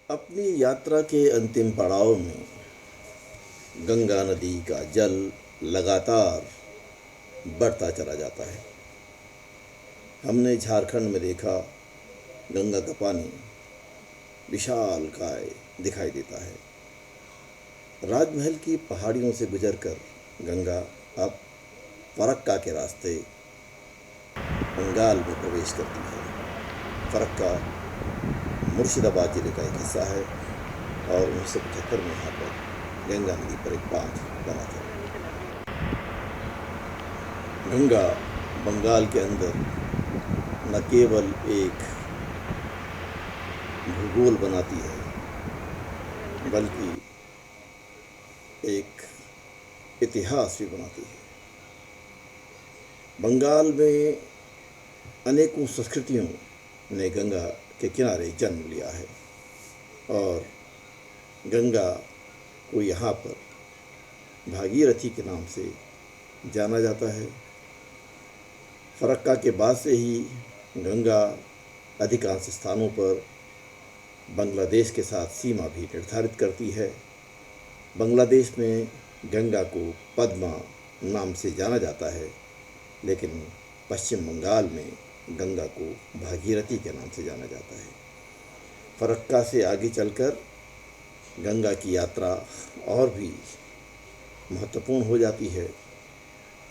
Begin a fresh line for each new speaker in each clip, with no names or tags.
अपनी यात्रा के अंतिम पड़ाव में गंगा नदी का जल लगातार बढ़ता चला जाता है। हमने झारखंड में देखा, गंगा का पानी विशालकाय दिखाई देता है। राजमहल की पहाड़ियों से गुजरकर गंगा अब फरक्का के रास्ते बंगाल में प्रवेश करती है। फरक्का मुर्शिदाबाद जिले का एक हिस्सा है और 1975 में यहाँ पर गंगा नदी पर एक बांध बना था। गंगा बंगाल के अंदर न केवल एक भूगोल बनाती है, बल्कि एक इतिहास भी बनाती है। बंगाल में अनेकों संस्कृतियों ने गंगा के किनारे जन्म लिया है और गंगा को यहाँ पर भागीरथी के नाम से जाना जाता है। फरक्का के बाद से ही गंगा अधिकांश स्थानों पर बांग्लादेश के साथ सीमा भी निर्धारित करती है। बांग्लादेश में गंगा को पद्मा नाम से जाना जाता है, लेकिन पश्चिम बंगाल में गंगा को भागीरथी के नाम से जाना जाता है। फरक्का से आगे चलकर गंगा की यात्रा और भी महत्वपूर्ण हो जाती है।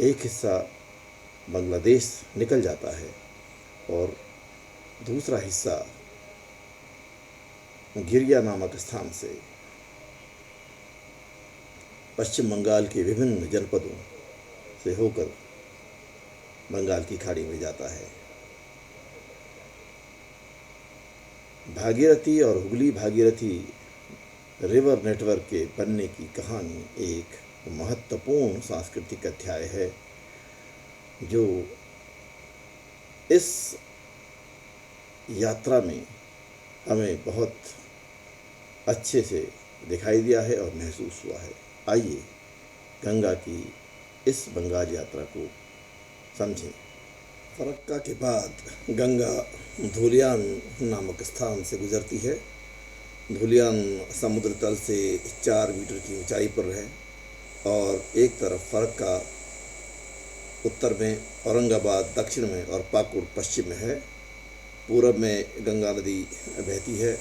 एक हिस्सा बांग्लादेश निकल जाता है और दूसरा हिस्सा गिरिया नामक स्थान से पश्चिम बंगाल के विभिन्न जनपदों से होकर बंगाल की खाड़ी में जाता है। भागीरथी और हुगली भागीरथी रिवर नेटवर्क के बनने की कहानी एक महत्वपूर्ण सांस्कृतिक अध्याय है, जो इस यात्रा में हमें बहुत अच्छे से दिखाई दिया है और महसूस हुआ है। आइए गंगा की इस बंगाल यात्रा को समझें। फरक्का के बाद गंगा धुलियान नामक स्थान से गुजरती है। धुलियान समुद्र तल से 4 मीटर की ऊंचाई पर है और एक तरफ फरक्का उत्तर में, औरंगाबाद दक्षिण में और पाकुड़ पश्चिम में है। पूरब में गंगा नदी बहती है।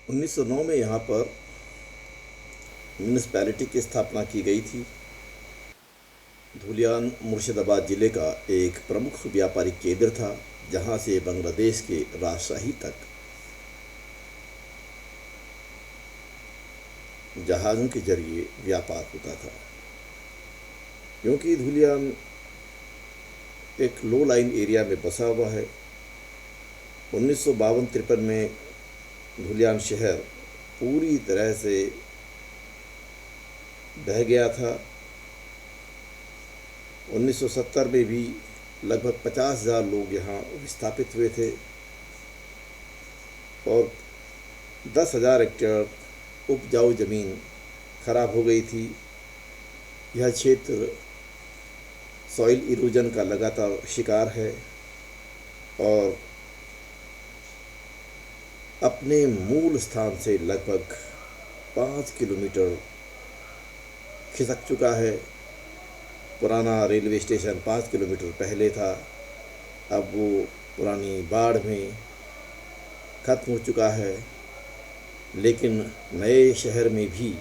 1909 में यहाँ पर म्यूनिसिपैलिटी की स्थापना की गई थी। धुलियान मुर्शिदाबाद जिले का एक प्रमुख व्यापारिक केंद्र था, जहाँ से बांग्लादेश के राजशाही तक जहाज़ों के जरिए व्यापार होता था। क्योंकि धुलियान एक लो लाइन एरिया में बसा हुआ है, 1952-53 में धुलियान शहर पूरी तरह से बह गया था। 1970 में भी लगभग 50,000 लोग यहाँ विस्थापित हुए थे और 10,000 हेक्टेयर उपजाऊ ज़मीन खराब हो गई थी। यह क्षेत्र सॉइल इरोजन का लगातार शिकार है और अपने मूल स्थान से लगभग 5 किलोमीटर खिसक चुका है। पुराना रेलवे स्टेशन 5 किलोमीटर पहले था, अब वो पुरानी बाढ़ में ख़त्म हो चुका है। लेकिन नए शहर में भी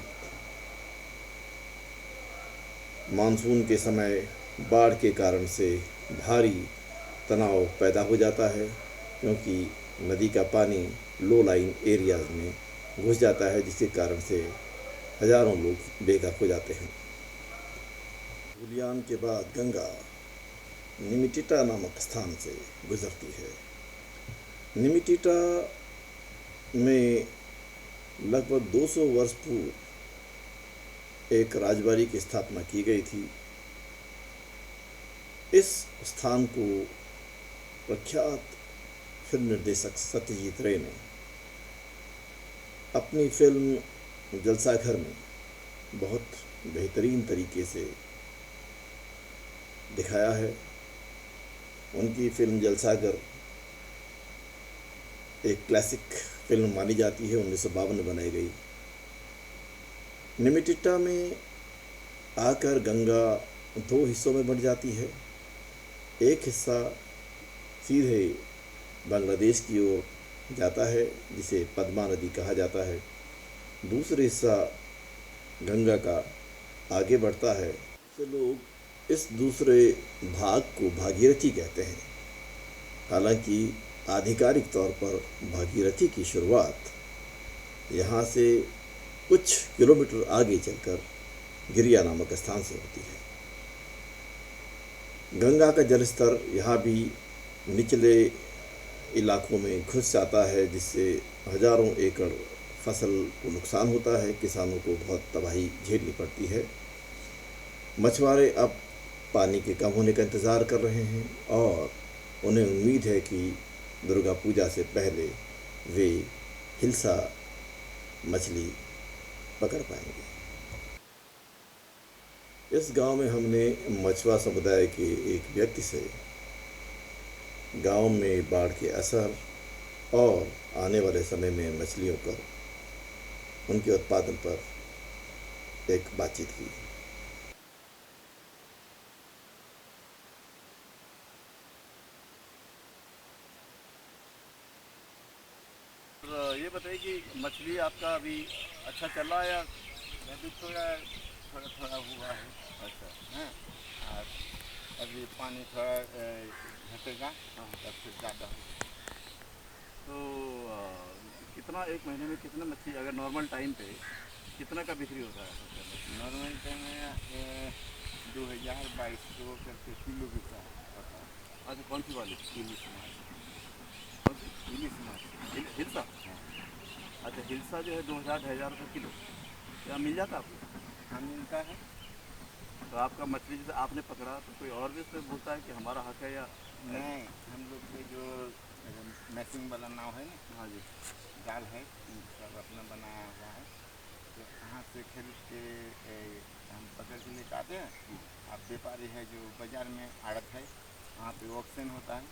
मानसून के समय बाढ़ के कारण से भारी तनाव पैदा हो जाता है, क्योंकि नदी का पानी लो लाइन एरियाज़ में घुस जाता है, जिसके कारण से हज़ारों लोग बेघर हो जाते हैं। धुलियान के बाद गंगा निमिटिटा नामक स्थान से गुजरती है। निमिटिटा में लगभग 200 वर्ष पूर्व एक राजबाड़ी की स्थापना की गई थी। इस स्थान को प्रख्यात फिल्म निर्देशक सत्यजीत रे ने अपनी फिल्म जलसाघर में बहुत बेहतरीन तरीके से दिखाया है। उनकी फिल्म जलसाघर एक क्लासिक फिल्म मानी जाती है, 1952 में बनाई गई। निमिटिट्टा में आकर गंगा दो हिस्सों में बंट जाती है। एक हिस्सा सीधे बांग्लादेश की ओर जाता है, जिसे पद्मा नदी कहा जाता है। दूसरा हिस्सा गंगा का आगे बढ़ता है। तो लोग इस दूसरे भाग को भागीरथी कहते हैं। हालांकि आधिकारिक तौर पर भागीरथी की शुरुआत यहाँ से कुछ किलोमीटर आगे चलकर गिरिया नामक स्थान से होती है। गंगा का जलस्तर यहाँ भी निचले इलाकों में घुस जाता है, जिससे हजारों एकड़ फसल को नुकसान होता है। किसानों को बहुत तबाही झेलनी पड़ती है। मछुआरे अब पानी के कम होने का इंतज़ार कर रहे हैं और उन्हें उम्मीद है कि दुर्गा पूजा से पहले वे हिल्सा मछली पकड़ पाएंगे। इस गांव में हमने मछुआ समुदाय के एक व्यक्ति से गांव में बाढ़ के असर और आने वाले समय में मछलियों पर, उनके उत्पादन पर एक बातचीत की।
ये बताइए कि मछली आपका अभी अच्छा चल रहा है या
अभी थोड़ा थोड़ा थोड़ा हुआ है।
अच्छा
हाँ, और अभी पानी थोड़ा घटेगा तब फिर ज़्यादा होगा।
तो कितना एक महीने में कितना मछली अगर नॉर्मल टाइम पे कितना का बिक्री होता है?
नॉर्मल टाइम में 2022 करके किलो बिकता है।
अच्छा कौन सी वाली?
इलिश माछ।
कौन सी?
इलिश माछ।
हिल्सा?
हाँ,
अच्छा हिल्सा जो है 2000-2500 किलो क्या मिल जाता है आपको?
हाँ मिलता है।
तो आपका मछली जैसे आपने पकड़ा तो कोई और भी उसमें बोलता है कि हमारा हक है या?
नहीं, हम लोग के जो मैसिंग वाला नाव है ना,
हाँ जी।
जाल है, सब अपना बनाया हुआ है। तो यहाँ से खरीद के हम पकड़ के लेकर आते हैं। अब व्यापारी है जो बाज़ार में आड़त है, वहाँ पे ऑक्शन होता है,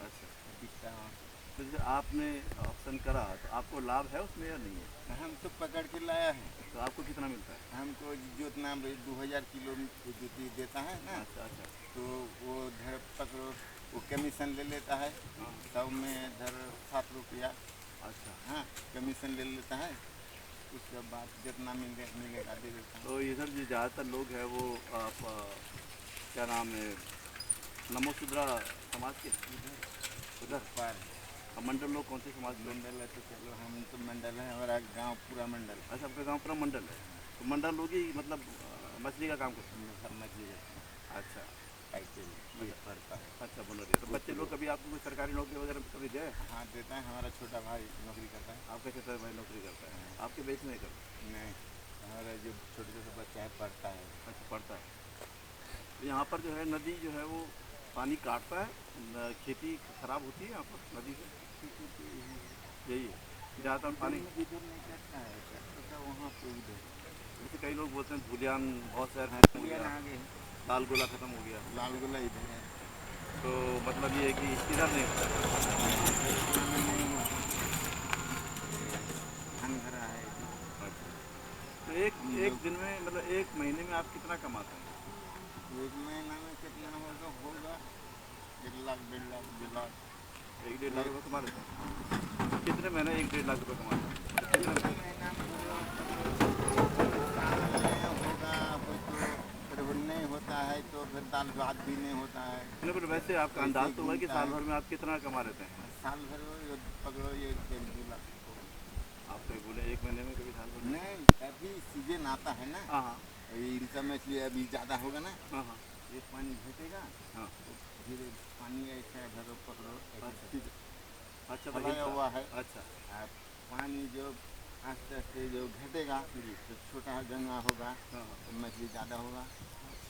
अच्छा
बिकता है वहाँ से।
तो जैसे आपने ऑप्शन करा तो आपको लाभ है उसमें या नहीं है?
हम तो पकड़ के लाया है।
तो आपको कितना मिलता है?
हमको जितना 2000 किलो जो देता है ना,
अच्छा अच्छा
तो वो धर पकड़ो, वो कमीशन ले लेता है।
हाँ
सब में धर 7 रुपया,
अच्छा।
हाँ कमीशन ले लेता है। उसके बाद जितना मिलेगा दे देता है।
तो इधर जो ज़्यादातर लोग हैं वो आप क्या नाम है नमो शुद्रा समाज के उधर
पर
अब मंडल लोग कौन से समाज के लोग?
मंडल है तो चलो, हम तो मंडल है, हमारा गांव पूरा मंडल है।
अच्छा आपका गांव पूरा मंडल है तो मंडल लोग ही मतलब मछली का काम करते
हम लोग सब मछली करते हैं।
हैं? अच्छा
पैसे ये पड़ता है।
अच्छा बोल रही है तो बच्चे लोग कभी आपको कोई सरकारी नौकरी वगैरह कभी दे?
हाँ देता है, हमारा छोटा भाई नौकरी करता है।
आपका छोटा भाई नौकरी करता है, आपके बेच नहीं करते?
नहीं, हमारा जो छोटे छोटे बच्चा है पढ़ता है।
अच्छा पड़ता है। तो यहाँ पर जो है नदी जो है वो पानी काटता है खेती खराब होती है यहाँ पर नदी से? यही है ज़्यादातर पानी।
इधर नहीं करता है, करता वहाँ पे उधर।
जैसे कई लोग बोलते हैं धुलियान बहुत शहर
हाँ,
खत्म हो
इंडियन
गया,
आगे है,
लाल गोला खत्म हो गया,
लाल गोला इधर है।
तो मतलब ये है कि इधर नहीं होता है।
नहीं होता, धान भरा है इधर।
अच्छा तो एक
हम
एक
लोग
दिन में मतलब एक महीने में आप कितना कमाते हैं?
एक महीना में कितना होगा 1 लाख 1.5 लाख 2 लाख।
1-1.5 लाख रुपये कमा लेते हैं? कितने महीने 1-1.5 लाख रुपये कमाते हैं? कितने
कितना
महीने?
महीना साल में होगा, कोई तो फिर वो नहीं होता है तो फिर दाल भात भी नहीं होता है।
नहीं पर वैसे आपका
पैसे
अंदाज तो होगा कि
घूमता
साल
है।
भर में आप कितना कमा लेते हैं?
साल भर वो पकड़ो ये 1-2 लाख।
आप कहीं बोले एक महीने में कभी साल भर में?
नहीं, अभी सीजन आता है ना,
हाँ हाँ
इल्सा मछली अभी ज़्यादा होगा ना,
हाँ हाँ
ये पानी घटेगा
हाँ
तो धीरे पानी ऐसा भरो पकड़ो ऐसा
अच्छा
सीधे
अच्छा तो
फैलाया हुआ है।
अच्छा
आप पानी जो आस्ते आस्ते जो घटेगा तो छोटा गंगा होगा
हाँ हाँ
तो मछली ज़्यादा होगा।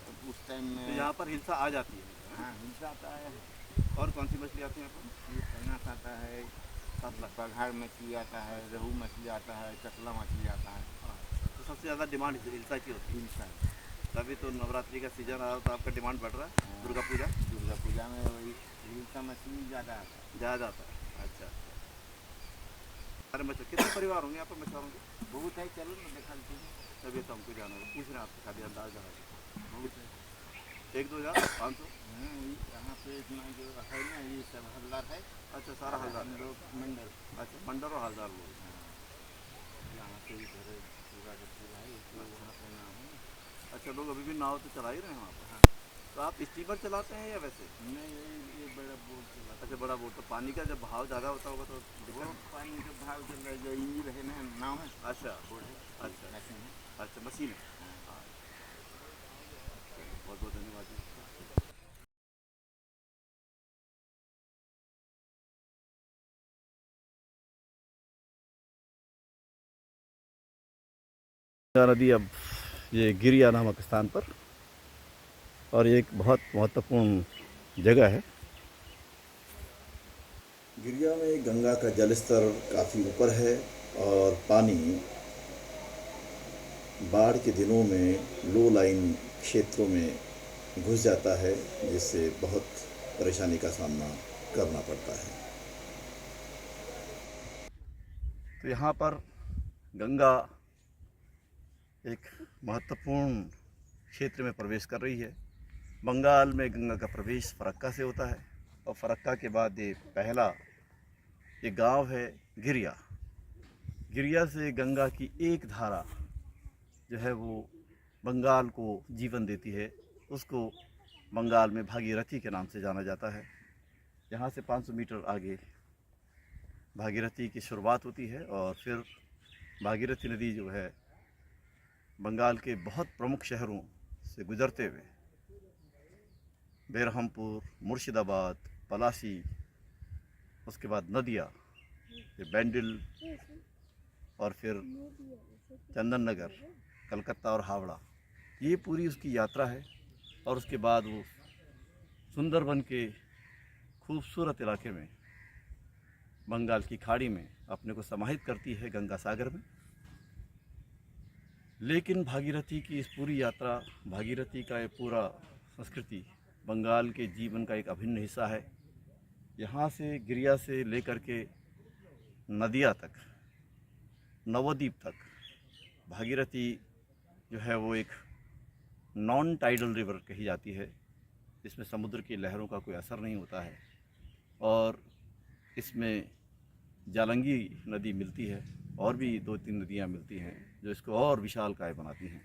तो उस टाइम
तो
में
यहाँ पर हिल्सा आ जाती है।
हाँ हिल्सा आता है।
और कौन सी मछली आती है यहाँ पर?
ये पैनास आता है,
7 लाख।
बघाड़ मछली आता है, रोहू मछली आता है, कतला मछली आता है।
हाँ तो सबसे ज़्यादा डिमांड हिल्सा की होती
हिल्सा
है। तभी तो नवरात्रि का सीजन आ रहा तो आपका डिमांड बढ़ रहा है। दुर्गा पूजा
दुर्गा पूजा में वही हिल्सा मछली ज़्यादा आता है।
ज़्यादा आता है। अच्छा सारे मछुआरे कितने परिवार होंगे यहाँ पर मछुआरों के?
बहुत है, चलो ना दिखा देते हैं।
तभी तो हमको जाना है, पूछ रहे हैं आपसे खाली अंदाजा है।
बहुत है।
1-2,500?
यहाँ पे इतना जो है ना, ये सब हल्दार है।
अच्छा, सारा हलदार।
हम लोग मंडल।
अच्छा, मंडल और हलदार लोग।
यहाँ से इधर पूरा का पूरा है, इसलिए वहाँ पे नाम है।
अच्छा, लोग अभी भी नाव तो चला ही रहे हैं वहाँ पर।
हाँ।
तो आप स्टीमर चलाते हैं या वैसे?
नहीं, ये बड़ा बोट चला।
अच्छा, बड़ा बोट। तो पानी का जब बहाव ज़्यादा होता होगा तो
वो पानी का भाव चल रहा है, जो इंजन है ना, नाव है।
अच्छा,
बोट है।
अच्छा,
मशीन है।
अच्छा, मशीन है। हाँ, बहुत बहुत धन्यवाद जी। नदी अब ये गिरिया नामक स्थान पर, और ये एक बहुत महत्वपूर्ण जगह है।
गिरिया में गंगा का जलस्तर काफ़ी ऊपर है और पानी बाढ़ के दिनों में लो लाइन क्षेत्रों में घुस जाता है, जिससे बहुत परेशानी का सामना करना पड़ता है। तो यहाँ पर गंगा एक महत्वपूर्ण क्षेत्र में प्रवेश कर रही है। बंगाल में गंगा का प्रवेश फरक्का से होता है और फरक्का के बाद ये गांव है गिरिया। गिरिया से गंगा की एक धारा जो है वो बंगाल को जीवन देती है। उसको बंगाल में भागीरथी के नाम से जाना जाता है। यहाँ से 500 मीटर आगे भागीरथी की शुरुआत होती है और फिर भागीरथी नदी जो है बंगाल के बहुत प्रमुख शहरों से गुजरते हुए बेरहमपुर, मुर्शिदाबाद, पलासी, उसके बाद नदिया, फिर बैंडिल और फिर चंदन नगर, कलकत्ता और हावड़ा, ये पूरी उसकी यात्रा है। और उसके बाद वो सुंदरबन के खूबसूरत इलाके में बंगाल की खाड़ी में अपने को समाहित करती है गंगा सागर में। लेकिन भागीरथी की इस पूरी यात्रा, भागीरथी का ये पूरा संस्कृति बंगाल के जीवन का एक अभिन्न हिस्सा है। यहाँ से गिरिया से लेकर के नदिया तक, नवद्वीप तक, भागीरथी जो है वो एक नॉन टाइडल रिवर कही जाती है। इसमें समुद्र की लहरों का कोई असर नहीं होता है और इसमें जालंगी नदी मिलती है और भी 2-3 नदियाँ मिलती हैं जो इसको और विशालकाय बनाती हैं।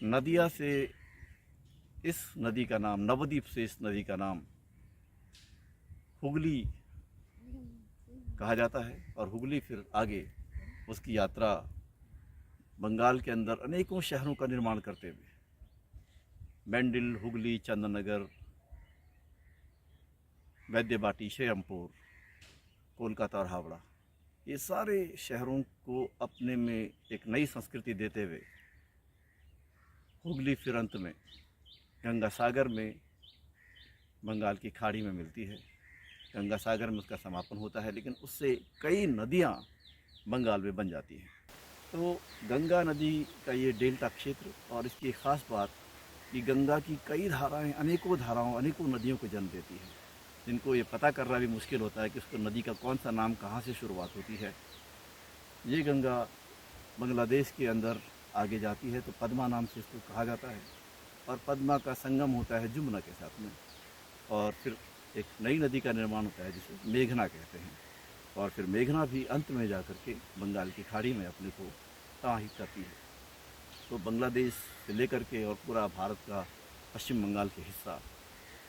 नदिया से इस नदी का नाम, नवद्वीप से इस नदी का नाम हुगली कहा जाता है और हुगली फिर आगे उसकी यात्रा बंगाल के अंदर अनेकों शहरों का निर्माण करते हुए बैंडिल, हुगली, चंदननगर, वैद्यवाटी, श्रीरामपुर, कोलकाता और हावड़ा, ये सारे शहरों को अपने में एक नई संस्कृति देते हुए हुगली फिर अंत में गंगा सागर में बंगाल की खाड़ी में मिलती है। गंगा सागर में उसका समापन होता है, लेकिन उससे कई नदियाँ बंगाल में बन जाती हैं। तो गंगा नदी का ये डेल्टा क्षेत्र, और इसकी एक ख़ास बात कि गंगा की कई धाराएं, अनेकों धाराओं, अनेकों नदियों को जन्म देती है, जिनको ये पता करना भी मुश्किल होता है कि उसको नदी का कौन सा नाम कहाँ से शुरुआत होती है। ये गंगा बांग्लादेश के अंदर आगे जाती है तो पद्मा नाम से इसको कहा जाता है और पद्मा का संगम होता है जमुना के साथ में और फिर एक नई नदी का निर्माण होता है जिसे मेघना कहते हैं और फिर मेघना भी अंत में जा कर के बंगाल की खाड़ी में अपने को समाहित करती है। तो बांग्लादेश से लेकर के और पूरा भारत का पश्चिम बंगाल के हिस्सा,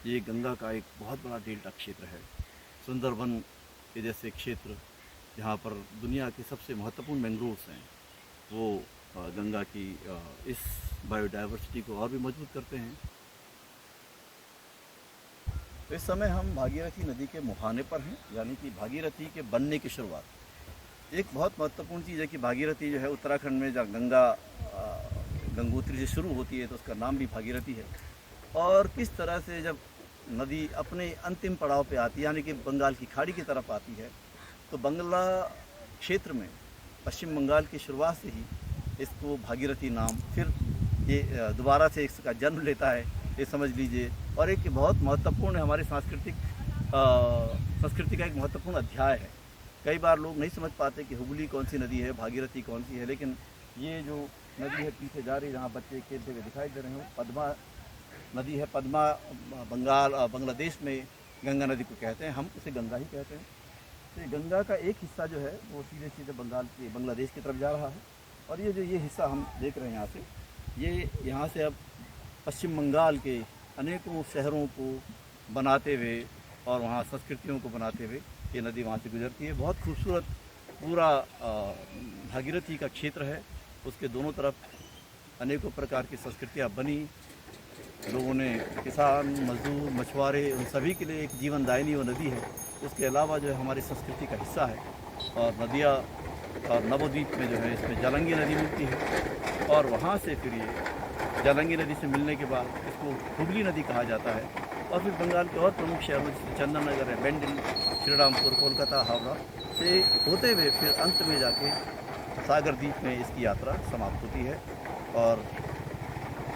ये गंगा का एक बहुत बड़ा डेल्टा क्षेत्र है। सुंदरबन के जैसे क्षेत्र जहाँ पर दुनिया के सबसे महत्वपूर्ण मैंग्रोव्स हैं, वो गंगा की इस बायोडाइवर्सिटी को और भी मजबूत करते हैं। तो इस समय हम भागीरथी नदी के मुहाने पर हैं, यानी कि भागीरथी के बनने की शुरुआत। एक बहुत महत्वपूर्ण चीज़ है कि भागीरथी जो है उत्तराखंड में जहाँ गंगोत्री से शुरू होती है तो उसका नाम भी भागीरथी है। और किस तरह से जब नदी अपने अंतिम पड़ाव पे आती है, यानी कि बंगाल की खाड़ी की तरफ आती है, तो बंगला क्षेत्र में पश्चिम बंगाल की शुरुआत से ही इसको भागीरथी नाम, फिर ये दोबारा से इसका जन्म लेता है, ये समझ लीजिए। और एक बहुत महत्वपूर्ण हमारी संस्कृति का एक महत्वपूर्ण अध्याय है
कई बार लोग नहीं समझ पाते कि हुगली कौन सी नदी है, भागीरथी कौन सी है, लेकिन ये जो नदी है पीछे जा रही है, जहाँ बच्चे खेलते हुए दिखाई दे रहे हो, पद्मा नदी है। पद्मा बांग्लादेश में गंगा नदी को कहते हैं, हम उसे गंगा ही कहते हैं। तो ये गंगा का एक हिस्सा जो है वो सीधे सीधे बांग्लादेश की तरफ जा रहा है, और ये हिस्सा हम देख रहे हैं यहाँ से, ये यहाँ से अब पश्चिम बंगाल के अनेकों शहरों को बनाते हुए और वहाँ संस्कृतियों को बनाते हुए ये नदी वहाँ से गुजरती है। बहुत खूबसूरत पूरा भागीरथी का क्षेत्र है, उसके दोनों तरफ अनेकों प्रकार की संस्कृतियाँ बनी। लोगों ने, किसान, मजदूर, मछुआरे, उन सभी के लिए एक जीवनदायिनी वो नदी है। उसके अलावा जो है हमारी संस्कृति का हिस्सा है। और नदियाँ, और नवद्वीप में जो है इसमें जालंगी नदी मिलती है, और वहाँ से फिर ये जालंगी नदी से मिलने के बाद इसको हुगली नदी कहा जाता है। और फिर बंगाल के और प्रमुख शहरों जैसे चंदन नगर है, बेंडिल, श्रीरामपुर, कोलकाता, हावड़ा से होते हुए फिर अंत में जाके सागर द्वीप में इसकी यात्रा समाप्त होती है। और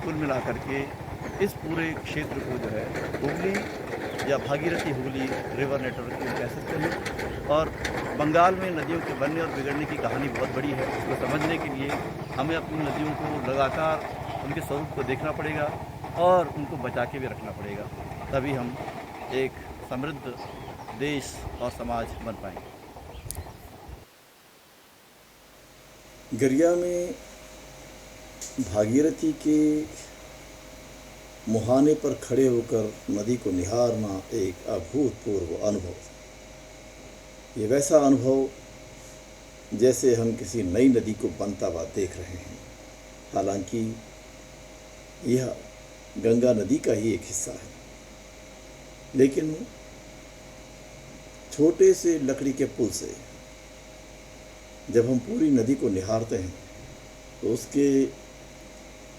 कुल मिलाकर के इस पूरे क्षेत्र को जो है हुगली या भागीरथी हुगली रिवर नेटवर्क कह सकते हैं। और बंगाल में नदियों के बनने और बिगड़ने की कहानी बहुत बड़ी है। इसको समझने के लिए हमें अपनी नदियों को लगातार उनके स्वरूप को देखना पड़ेगा और उनको बचा के भी रखना पड़ेगा, तभी हम एक समृद्ध देश और समाज बन पाएंगे।
गरिया में भागीरथी के मुहाने पर खड़े होकर नदी को निहारना एक अभूतपूर्व अनुभव। ये वैसा अनुभव जैसे हम किसी नई नदी को बनता हुआ देख रहे हैं। हालांकि यह गंगा नदी का ही एक हिस्सा है, लेकिन छोटे से लकड़ी के पुल से जब हम पूरी नदी को निहारते हैं तो उसके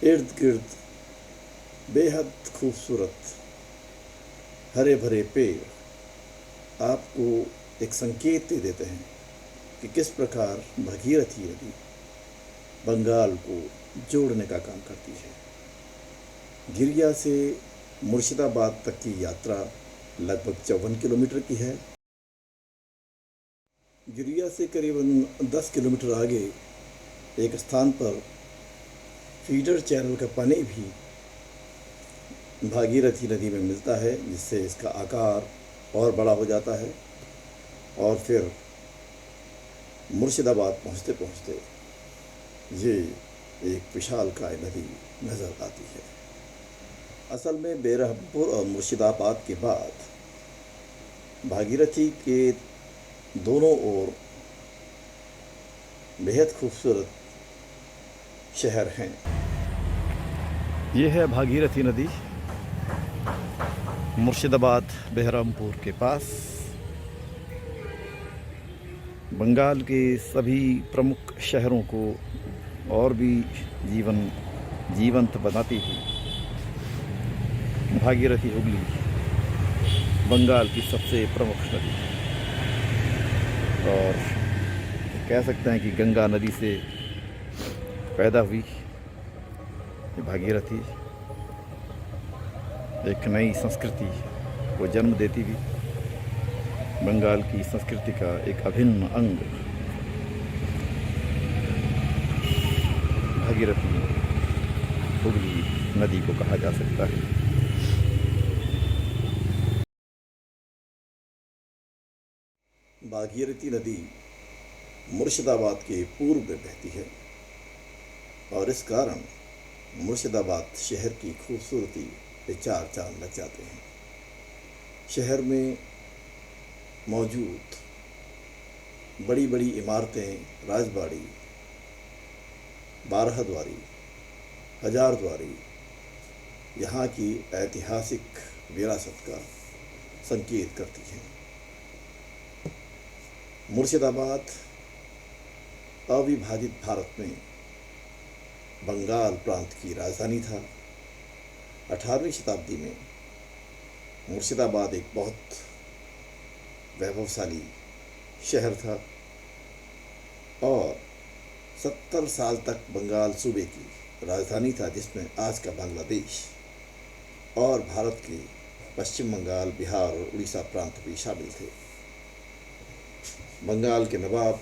इर्द गिर्द बेहद खूबसूरत हरे भरे पेड़ आपको एक संकेत दे देते हैं कि किस प्रकार भागीरथी नदी बंगाल को जोड़ने का काम करती है। गिरिया से मुर्शिदाबाद तक की यात्रा लगभग 54 किलोमीटर की है। गिरिया से करीबन 10 किलोमीटर आगे एक स्थान पर फीडर चैनल का पानी भी भागीरथी नदी में मिलता है, जिससे इसका आकार और बड़ा हो जाता है और फिर मुर्शिदाबाद पहुँचते पहुँचते ये एक विशालकाय नदी नज़र आती है। असल में बेरहमपुर और मुर्शिदाबाद के बाद भागीरथी के दोनों ओर बेहद खूबसूरत शहर हैं।
ये है भागीरथी नदी मुर्शिदाबाद बेरहमपुर के पास। बंगाल के सभी प्रमुख शहरों को और भी जीवंत बनाती हुई भागीरथी हुगली बंगाल की सबसे प्रमुख नदी, और कह सकते हैं कि गंगा नदी से पैदा हुई भागीरथी एक नई संस्कृति को जन्म देती हुई बंगाल की संस्कृति का एक अभिन्न अंग भागीरथी हुगली नदी को कहा जा सकता है।
भागीरथी नदी मुर्शिदाबाद के पूर्व में बहती है और इस कारण मुर्शिदाबाद शहर की खूबसूरती पे चार चांद लग जाते हैं। शहर में मौजूद बड़ी बड़ी इमारतें, राजबाड़ी, 12 द्वारी, 1000 द्वारी यहाँ की ऐतिहासिक विरासत का संकेत करती हैं। मुर्शिदाबाद अविभाजित भारत में बंगाल प्रांत की राजधानी था। 18वीं शताब्दी में मुर्शिदाबाद एक बहुत वैभवशाली शहर था और 70 साल तक बंगाल सूबे की राजधानी था, जिसमें आज का बांग्लादेश और भारत के पश्चिम बंगाल, बिहार और उड़ीसा प्रांत भी शामिल थे। बंगाल के नवाब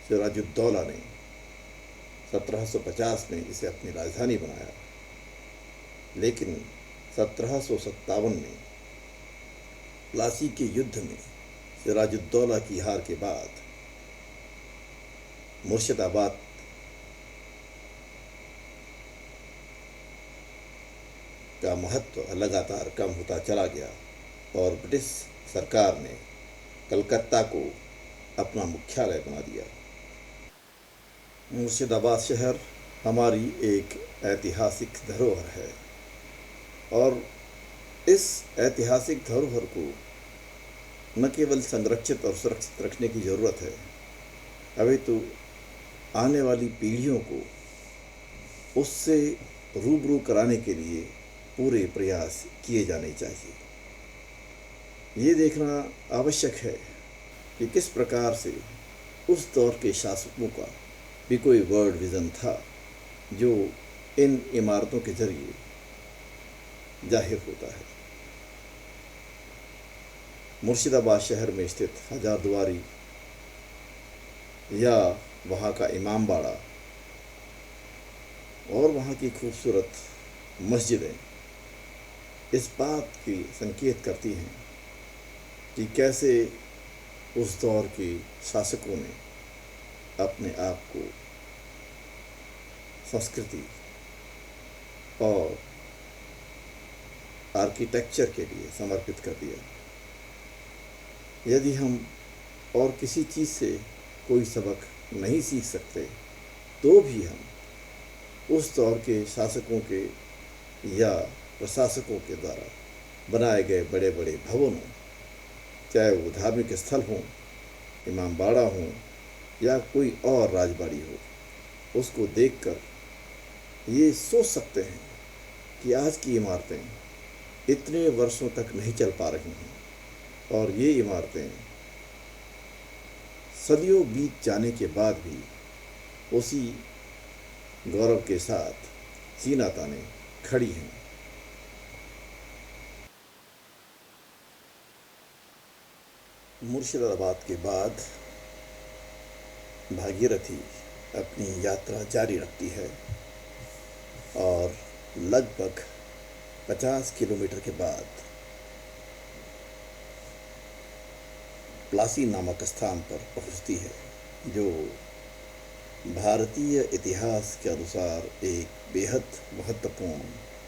सिराजुद्दौला ने 1750 में इसे अपनी राजधानी बनाया, लेकिन 1757 में प्लासी के युद्ध में सिराजुद्दौला की हार के बाद मुर्शिदाबाद का महत्व लगातार कम होता चला गया और ब्रिटिश सरकार ने कलकत्ता को अपना मुख्यालय बना दिया। मुर्शिदाबाद शहर हमारी एक ऐतिहासिक धरोहर है और इस ऐतिहासिक धरोहर को न केवल संरक्षित और सुरक्षित रखने की ज़रूरत है, अभी तो आने वाली पीढ़ियों को उससे रूबरू कराने के लिए पूरे प्रयास किए जाने चाहिए। ये देखना आवश्यक है कि किस प्रकार से उस दौर के शासकों का भी कोई वर्ल्ड विज़न था जो इन इमारतों के जरिए जाहिर होता है। मुर्शिदाबाद शहर में स्थित हजारदुआरी या वहाँ का इमामबाड़ा और वहाँ की खूबसूरत मस्जिदें इस बात की संकेत करती हैं कि कैसे उस दौर के शासकों ने अपने आप को संस्कृति और आर्किटेक्चर के लिए समर्पित कर दिया। यदि हम और किसी चीज़ से कोई सबक नहीं सीख सकते तो भी हम उस दौर के शासकों के या प्रशासकों के द्वारा बनाए गए बड़े बड़े भवनों, चाहे वो धार्मिक स्थल हों, इमामबाड़ा हों या कोई और राजबाड़ी हो, उसको देखकर ये सोच सकते हैं कि आज की इमारतें इतने वर्षों तक नहीं चल पा रही हैं और ये इमारतें सदियों बीत जाने के बाद भी उसी गौरव के साथ सीना ताने खड़ी हैं। मुर्शिदाबाद के बाद भागीरथी अपनी यात्रा जारी रखती है और लगभग 50 किलोमीटर के बाद प्लासी नामक स्थान पर पहुंचती है, जो भारतीय इतिहास के अनुसार एक बेहद महत्वपूर्ण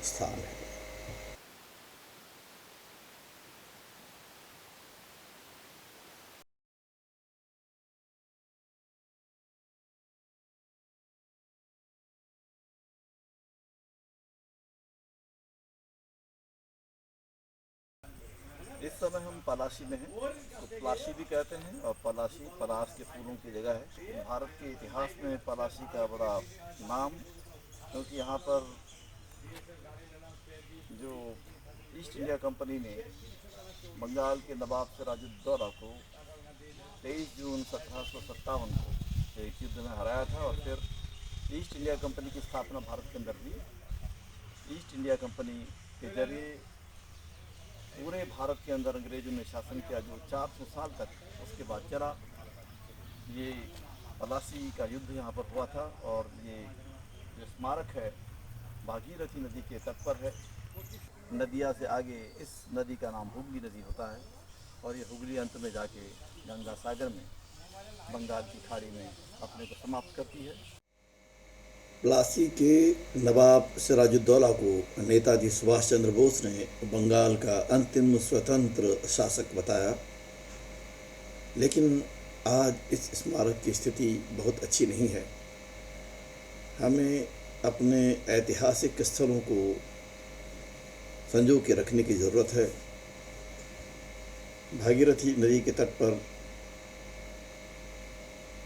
स्थान है।
इस समय हम पलाशी में हैं, तो पलाशी भी कहते हैं और पलाशी पलाश के फूलों की जगह है। भारत के इतिहास में पलाशी का बड़ा नाम, क्योंकि यहाँ पर जो ईस्ट इंडिया कंपनी ने बंगाल के नवाब सिराजुद्दौला को 23 जून 1757 को एक युद्ध में हराया था और फिर ईस्ट इंडिया कंपनी की स्थापना भारत के अंदर हुई। ईस्ट इंडिया कंपनी के जरिए पूरे भारत के अंदर अंग्रेजों ने शासन किया जो 400 साल तक उसके बाद चला। ये पलासी का युद्ध यहाँ पर हुआ था और ये जो स्मारक है भागीरथी नदी के तट पर है। नदिया से आगे इस नदी का नाम हुगली नदी होता है और ये हुगली अंत में जाके गंगा सागर में बंगाल की खाड़ी में अपने को समाप्त करती है।
प्लासी के नवाब सिराजुद्दौला को नेताजी सुभाष चंद्र बोस ने बंगाल का अंतिम स्वतंत्र शासक बताया, लेकिन आज इस स्मारक की स्थिति बहुत अच्छी नहीं है। हमें अपने ऐतिहासिक स्थलों को संजो के रखने की ज़रूरत है। भागीरथी नदी के तट पर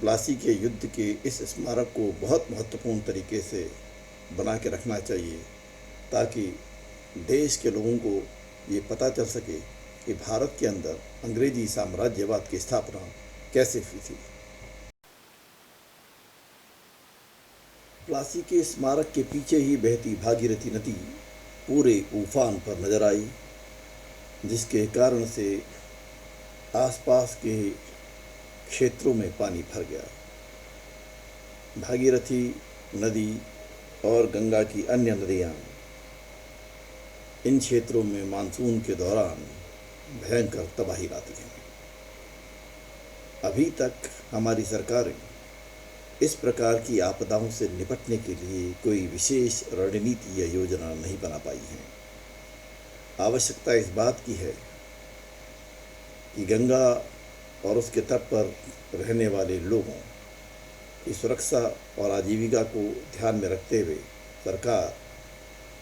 प्लासी के युद्ध के इस स्मारक को बहुत महत्वपूर्ण तरीके से बना के रखना चाहिए ताकि देश के लोगों को ये पता चल सके कि भारत के अंदर अंग्रेजी साम्राज्यवाद की स्थापना कैसे हुई थी। प्लासी के स्मारक के पीछे ही बहती भागीरथी नदी पूरे उफान पर नजर आई, जिसके कारण से आसपास के क्षेत्रों में पानी भर गया। भागीरथी नदी और गंगा की अन्य नदियाँ इन क्षेत्रों में मानसून के दौरान भयंकर तबाही लाती हैं। अभी तक हमारी सरकारें इस प्रकार की आपदाओं से निपटने के लिए कोई विशेष रणनीति या योजना नहीं बना पाई हैं। आवश्यकता इस बात की है कि गंगा और उसके तट पर रहने वाले लोगों की सुरक्षा और आजीविका को ध्यान में रखते हुए सरकार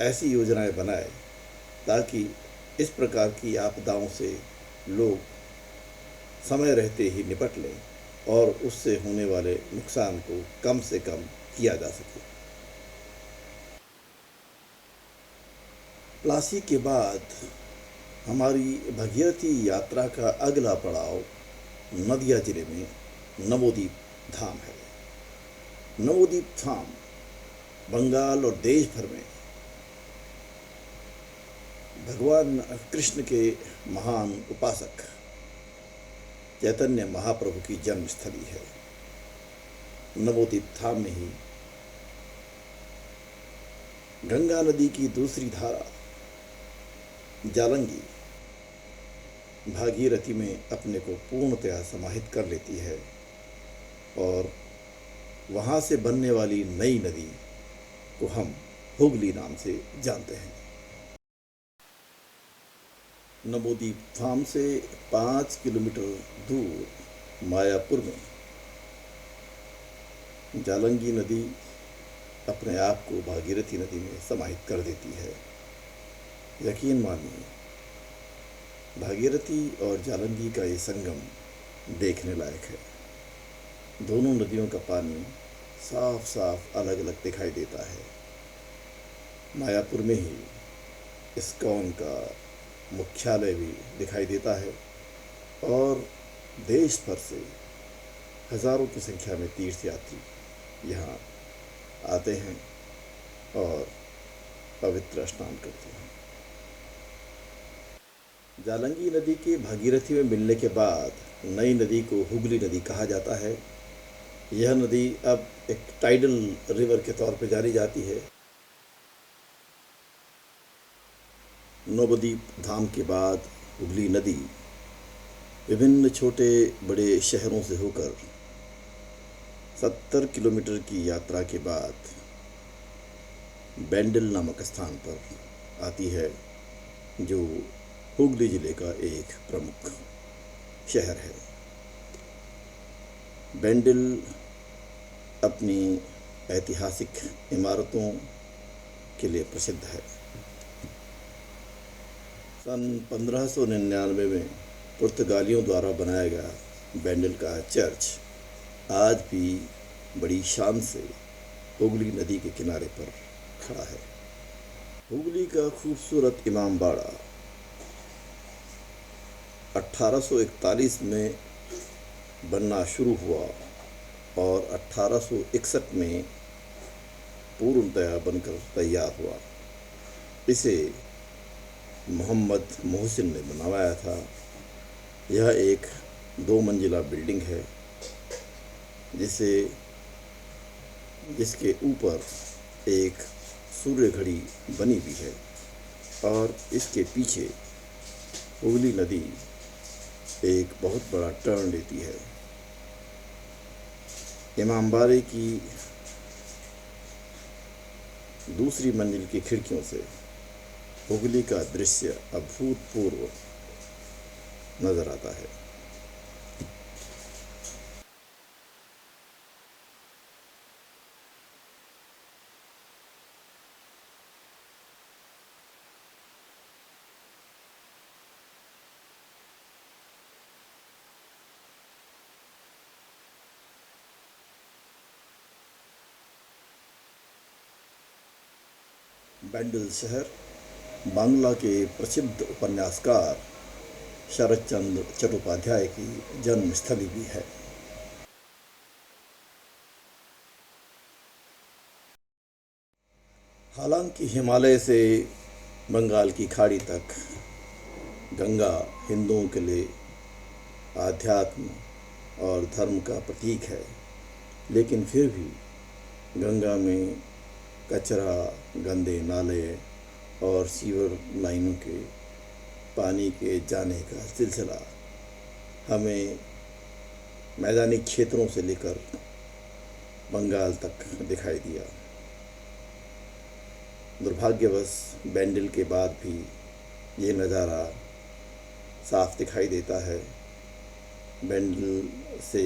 ऐसी योजनाएं बनाए ताकि इस प्रकार की आपदाओं से लोग समय रहते ही निपट लें और उससे होने वाले नुकसान को कम से कम किया जा सके। प्लासी के बाद हमारी भगीरथी यात्रा का अगला पड़ाव नदिया जिले में नवोदीप धाम है। नवोदीप धाम बंगाल और देश भर में भगवान कृष्ण के महान उपासक चैतन्य महाप्रभु की जन्मस्थली है। नवोदीप धाम में ही गंगा नदी की दूसरी धारा जालंगी भागीरथी में अपने को पूर्णतया समाहित कर लेती है और वहाँ से बनने वाली नई नदी को हम हुगली नाम से जानते हैं। नवोदीप धाम से 5 किलोमीटर दूर मायापुर में जालंगी नदी अपने आप को भागीरथी नदी में समाहित कर देती है। यकीन मानिए, भागीरथी और जालंगी का ये संगम देखने लायक है। दोनों नदियों का पानी साफ साफ अलग अलग दिखाई देता है। मायापुर में ही इस्कॉन का मुख्यालय भी दिखाई देता है और देश भर से हजारों की संख्या में तीर्थयात्री यहाँ आते हैं और पवित्र स्नान करते हैं। जालंगी नदी के भागीरथी में मिलने के बाद नई नदी को हुगली नदी कहा जाता है। यह नदी अब एक टाइडल रिवर के तौर पर जानी जाती है। नवोदीप धाम के बाद हुगली नदी विभिन्न छोटे बड़े शहरों से होकर 70 किलोमीटर की यात्रा के बाद बैंडल नामक स्थान पर आती है, जो हुगली जिले का एक प्रमुख शहर है। बैंडल अपनी ऐतिहासिक इमारतों के लिए प्रसिद्ध है। सन 1599 में पुर्तगालियों द्वारा बनाया गया बैंडल का चर्च आज भी बड़ी शान से हुगली नदी के किनारे पर खड़ा है। हुगली का खूबसूरत इमामबाड़ा 1841 में बनना शुरू हुआ और 1861 में पूर्णतया बनकर तैयार हुआ। इसे मोहम्मद मोहसिन ने बनवाया था। यह एक 2 मंजिला बिल्डिंग है जिसके ऊपर एक सूर्य घड़ी बनी हुई है और इसके पीछे हुगली नदी एक बहुत बड़ा टर्न लेती है। इमामबाड़े की दूसरी मंजिल की खिड़कियों से हुगली का दृश्य अभूतपूर्व नजर आता है। बैंडल शहर बांग्ला के प्रसिद्ध उपन्यासकार शरद चंद्र चट्टोपाध्याय की जन्मस्थली भी है। हालांकि हिमालय से बंगाल की खाड़ी तक गंगा हिंदुओं के लिए आध्यात्म और धर्म का प्रतीक है, लेकिन फिर भी गंगा में कचरा, गंदे नाले और सीवर लाइनों के पानी के जाने का सिलसिला हमें मैदानी क्षेत्रों से लेकर बंगाल तक दिखाई दिया। दुर्भाग्यवश बैंडल के बाद भी ये नज़ारा साफ दिखाई देता है। बैंडल से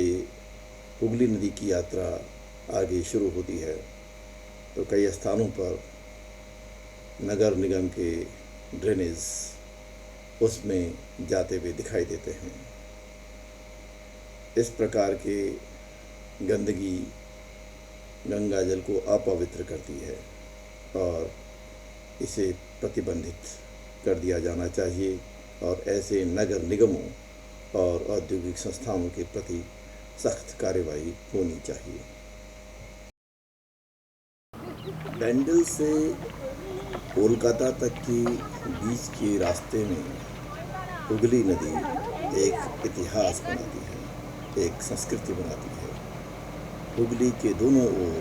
हुगली नदी की यात्रा आगे शुरू होती है तो कई स्थानों पर नगर निगम के ड्रेनेज उसमें जाते हुए दिखाई देते हैं। इस प्रकार के गंदगी गंगा जल को अपवित्र करती है और इसे प्रतिबंधित कर दिया जाना चाहिए और ऐसे नगर निगमों और औद्योगिक संस्थानों के प्रति सख्त कार्रवाई होनी चाहिए। बैंडल से कोलकाता तक के बीच के रास्ते में हुगली नदी एक इतिहास बनाती है, एक संस्कृति बनाती है। हुगली के दोनों ओर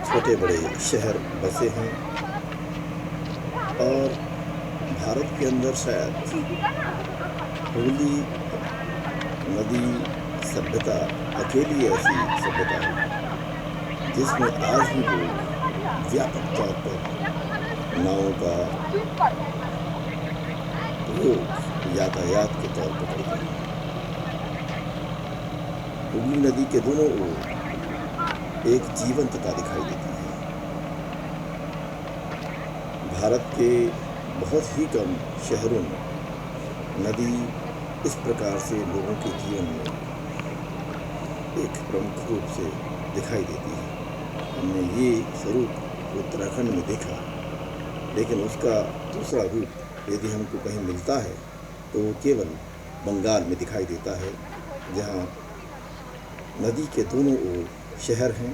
छोटे बड़े शहर बसे हैं और भारत के अंदर शायद हुगली नदी सभ्यता अकेली ऐसी सभ्यता है जिसमें आज भी लोग व्यापक तौर पर नावों का प्रयोग यातायात के तौर पर करते हैं। हुगली नदी के दोनों ओर एक जीवंतता दिखाई देती है। भारत के बहुत ही कम शहरों में नदी इस प्रकार से लोगों के जीवन में एक प्रमुख रूप से दिखाई देती है। हमने ये स्वरूप उत्तराखंड में देखा, लेकिन उसका दूसरा रूप यदि हमको कहीं मिलता है तो वो केवल बंगाल में दिखाई देता है, जहाँ नदी के दोनों ओर शहर हैं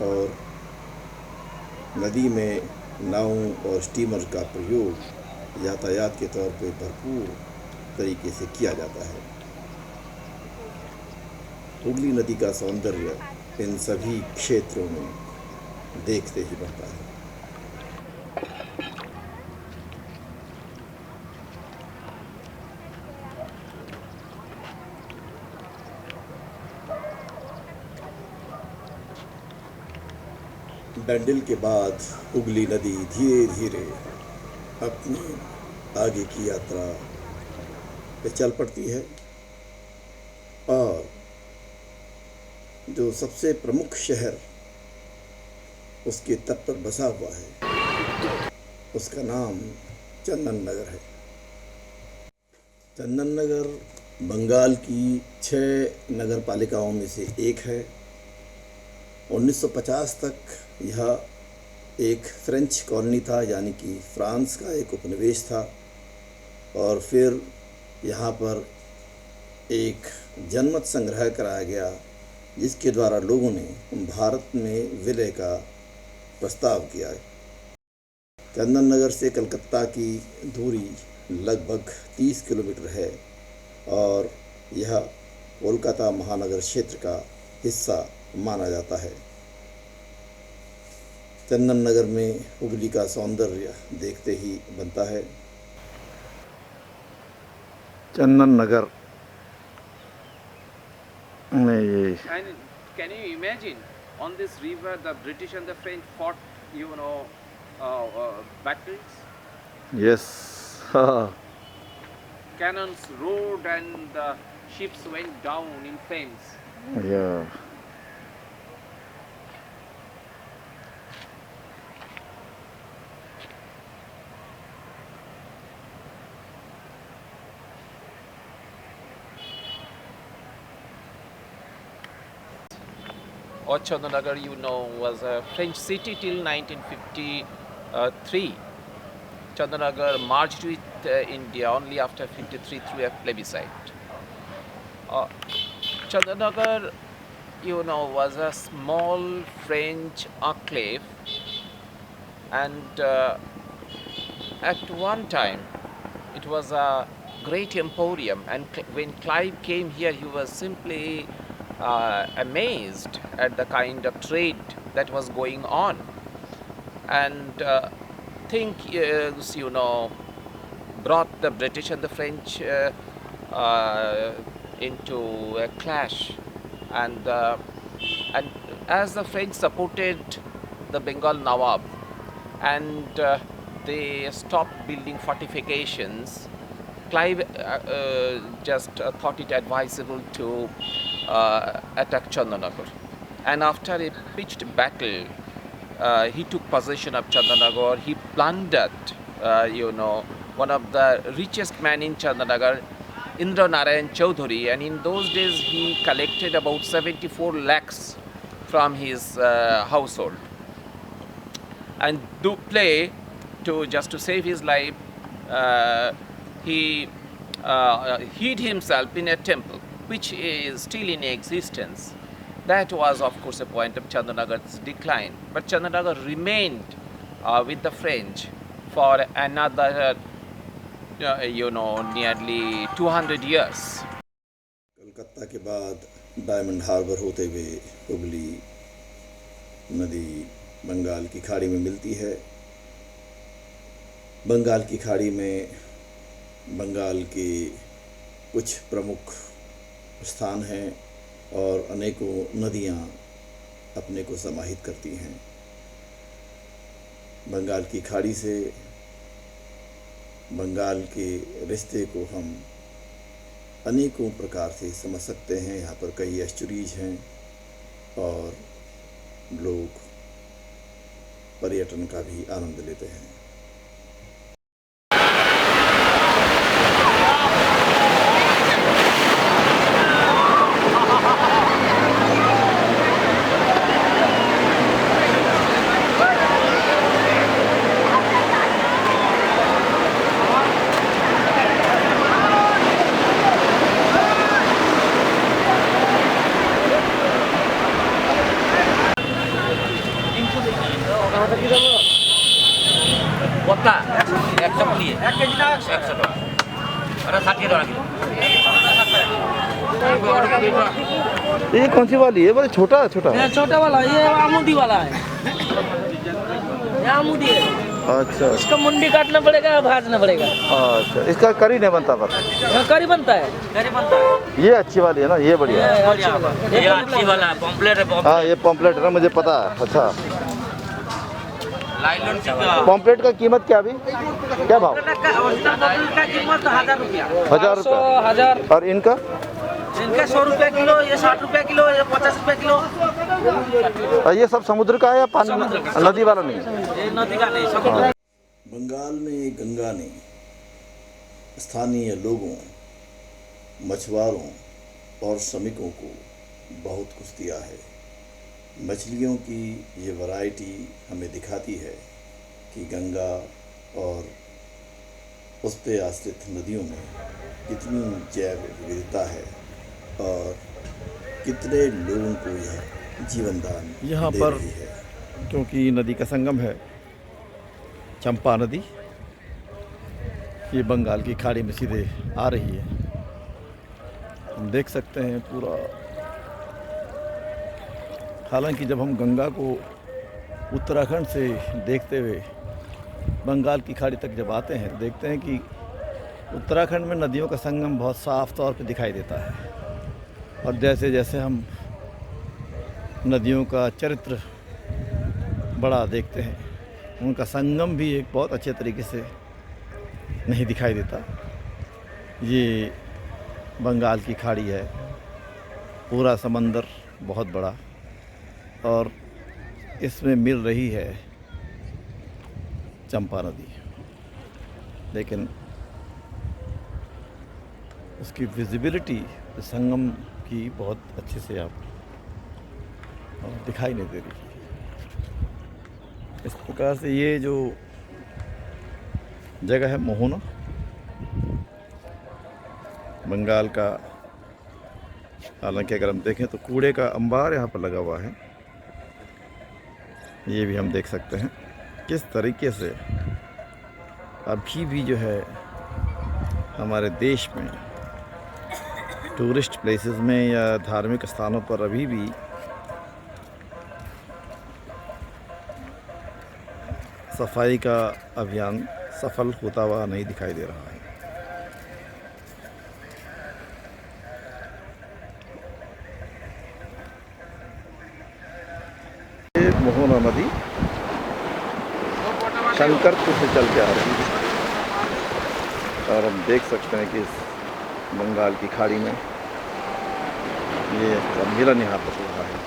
और नदी में नावों और स्टीमर का प्रयोग यातायात के तौर पे भरपूर तरीके से किया जाता है। हुगली नदी का सौंदर्य इन सभी क्षेत्रों में देखते ही बढ़ता है। बैंडल के बाद हुगली नदी धीरे धीरे अपनी आगे की यात्रा पे चल पड़ती है और जो सबसे प्रमुख शहर उसके तट पर बसा हुआ है उसका नाम चंदन नगर है। चंदन नगर बंगाल की 6 नगर पालिकाओं में से एक है। 1950 तक यह एक फ्रेंच कॉलोनी था, यानी कि फ्रांस का एक उपनिवेश था और फिर यहाँ पर एक जनमत संग्रह कराया गया जिसके द्वारा लोगों ने भारत में विलय का प्रस्ताव किया। चंदन नगर से कलकत्ता की दूरी लगभग 30 किलोमीटर है और यह कोलकाता महानगर क्षेत्र का हिस्सा माना जाता है। चंदन नगर में हुगली का सौंदर्य देखते ही बनता है। चंदन नगर में ये
And can you imagine on this river the British and the French fought, battles?
Yes
Cannons roared and the ships went down in flames.
या
Chandanagar, was a French city till 1953. Chandanagar merged with India only after 53 through a plebiscite. Chandanagar, was a small French enclave, and at one time it was a great emporium. And when Clive came here, he was simply amazed at the kind of trade that was going on. And things, brought the British and the French into a clash. And as the French supported the Bengal Nawab, and they stopped building fortifications, Clive just thought it advisable to attack Chandanagar. And after a pitched battle, he took possession of Chandanagar. He plundered, one of the richest men in Chandanagar, Indra Narayan Chowdhury, and in those days he collected about 74 lakhs from his household. And just to save his life, he hid himself in a temple, which is still in existence. That was, of course, a point of Chandanagar's decline. But Chandanagar remained with the French for another, nearly 200 years.
Calcutta के बाद diamond harbour होते हुए हुगली नदी बंगाल की खाड़ी में मिलती है। बंगाल की खाड़ी में बंगाल के कुछ प्रमुख स्थान हैं और अनेकों नदियां अपने को समाहित करती हैं। बंगाल की खाड़ी से बंगाल के रिश्ते को हम अनेकों प्रकार से समझ सकते हैं। यहाँ पर कई एस्चुरीज हैं और लोग पर्यटन का भी आनंद लेते हैं।
ये कौन सी वाली है? बड़ा छोटा है।
छोटा वाला ये आमुदी वाला है। ये आमुदी है।
अच्छा,
इसका मुंडी काटना पड़ेगा, भाजना पड़ेगा।
अच्छा, इसका करी नहीं बनता पर
करी बनता है।
ये अच्छी वाली है ना, ये बढ़िया है।
ये अच्छी वाला पॉम्पलेट है।
हाँ, ये पॉम्पलेट है ना, मुझे पता है। अच्छा, पॉम्पलेट का कीमत क्या अभी, क्या भाव?
का कीमत 1000 रुपया।
1000 रुपया।
1000।
और इनका
100 रुपया किलो, ये 60 रुपया किलो, ये 50 रुपया किलो।
और ये सब समुद्र का है या पानी, नदी वाला नहीं?
ये नदी का नहीं, समुद्र।
बंगाल में गंगा ने स्थानीय लोगों, मछुआरों और श्रमिकों को बहुत कुछ दिया है। मछलियों की ये वैरायटी हमें दिखाती है कि गंगा और उस पे आश्रित नदियों में कितनी जैव विविधता है और कितने लोगों को यह जीवन दान
यहाँ
दे
पर
रही है।
क्योंकि नदी का संगम है चंपा नदी, ये बंगाल की खाड़ी में सीधे आ रही है। हम देख सकते हैं पूरा। हालांकि जब हम गंगा को उत्तराखंड से देखते हुए बंगाल की खाड़ी तक जब आते हैं, देखते हैं कि उत्तराखंड में नदियों का संगम बहुत साफ तौर पे दिखाई देता है। और जैसे जैसे हम नदियों का चरित्र बड़ा देखते हैं, उनका संगम भी एक बहुत अच्छे तरीके से नहीं दिखाई देता। ये बंगाल की खाड़ी है, पूरा समंदर बहुत बड़ा, और इसमें मिल रही है चंपा नदी। लेकिन उसकी विजिबिलिटी संगम की बहुत अच्छे से आप दिखाई नहीं दे रही। इस प्रकार से ये जो जगह है मोहना, बंगाल का, हालांकि अगर हम देखें तो कूड़े का अंबार यहाँ पर लगा हुआ है। ये भी हम देख सकते हैं किस तरीके से अभी भी जो है
हमारे देश में टूरिस्ट प्लेसेस में या धार्मिक स्थानों पर अभी भी सफाई का अभियान सफल होता हुआ नहीं दिखाई दे रहा है। ये मोहना नदी शंकरपुर से चल के आ रही है और हम देख सकते हैं कि इस बंगाल की खाड़ी में ये सम्मेलन यहाँ पर हो रहा है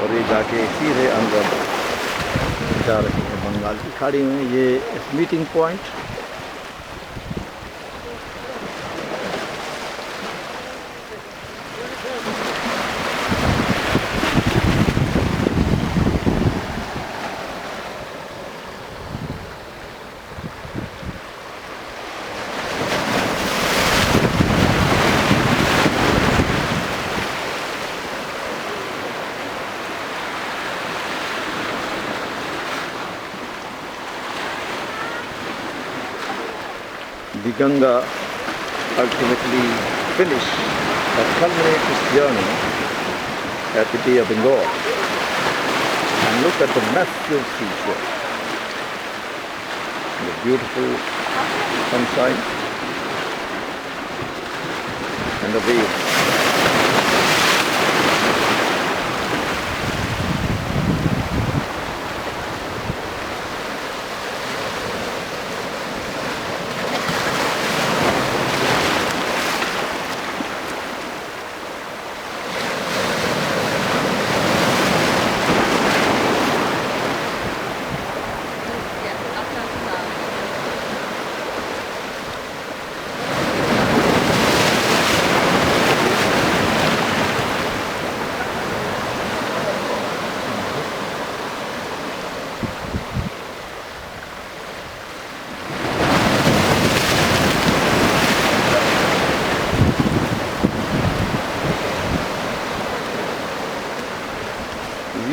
और ये जाके सीधे अंदर जा रही है बंगाल की खाड़ी में। ये meeting point the Ganga ultimately finish or culminate its journey at the Bay of Bengal. And look at the massive seashore, the beautiful sunshine and the waves.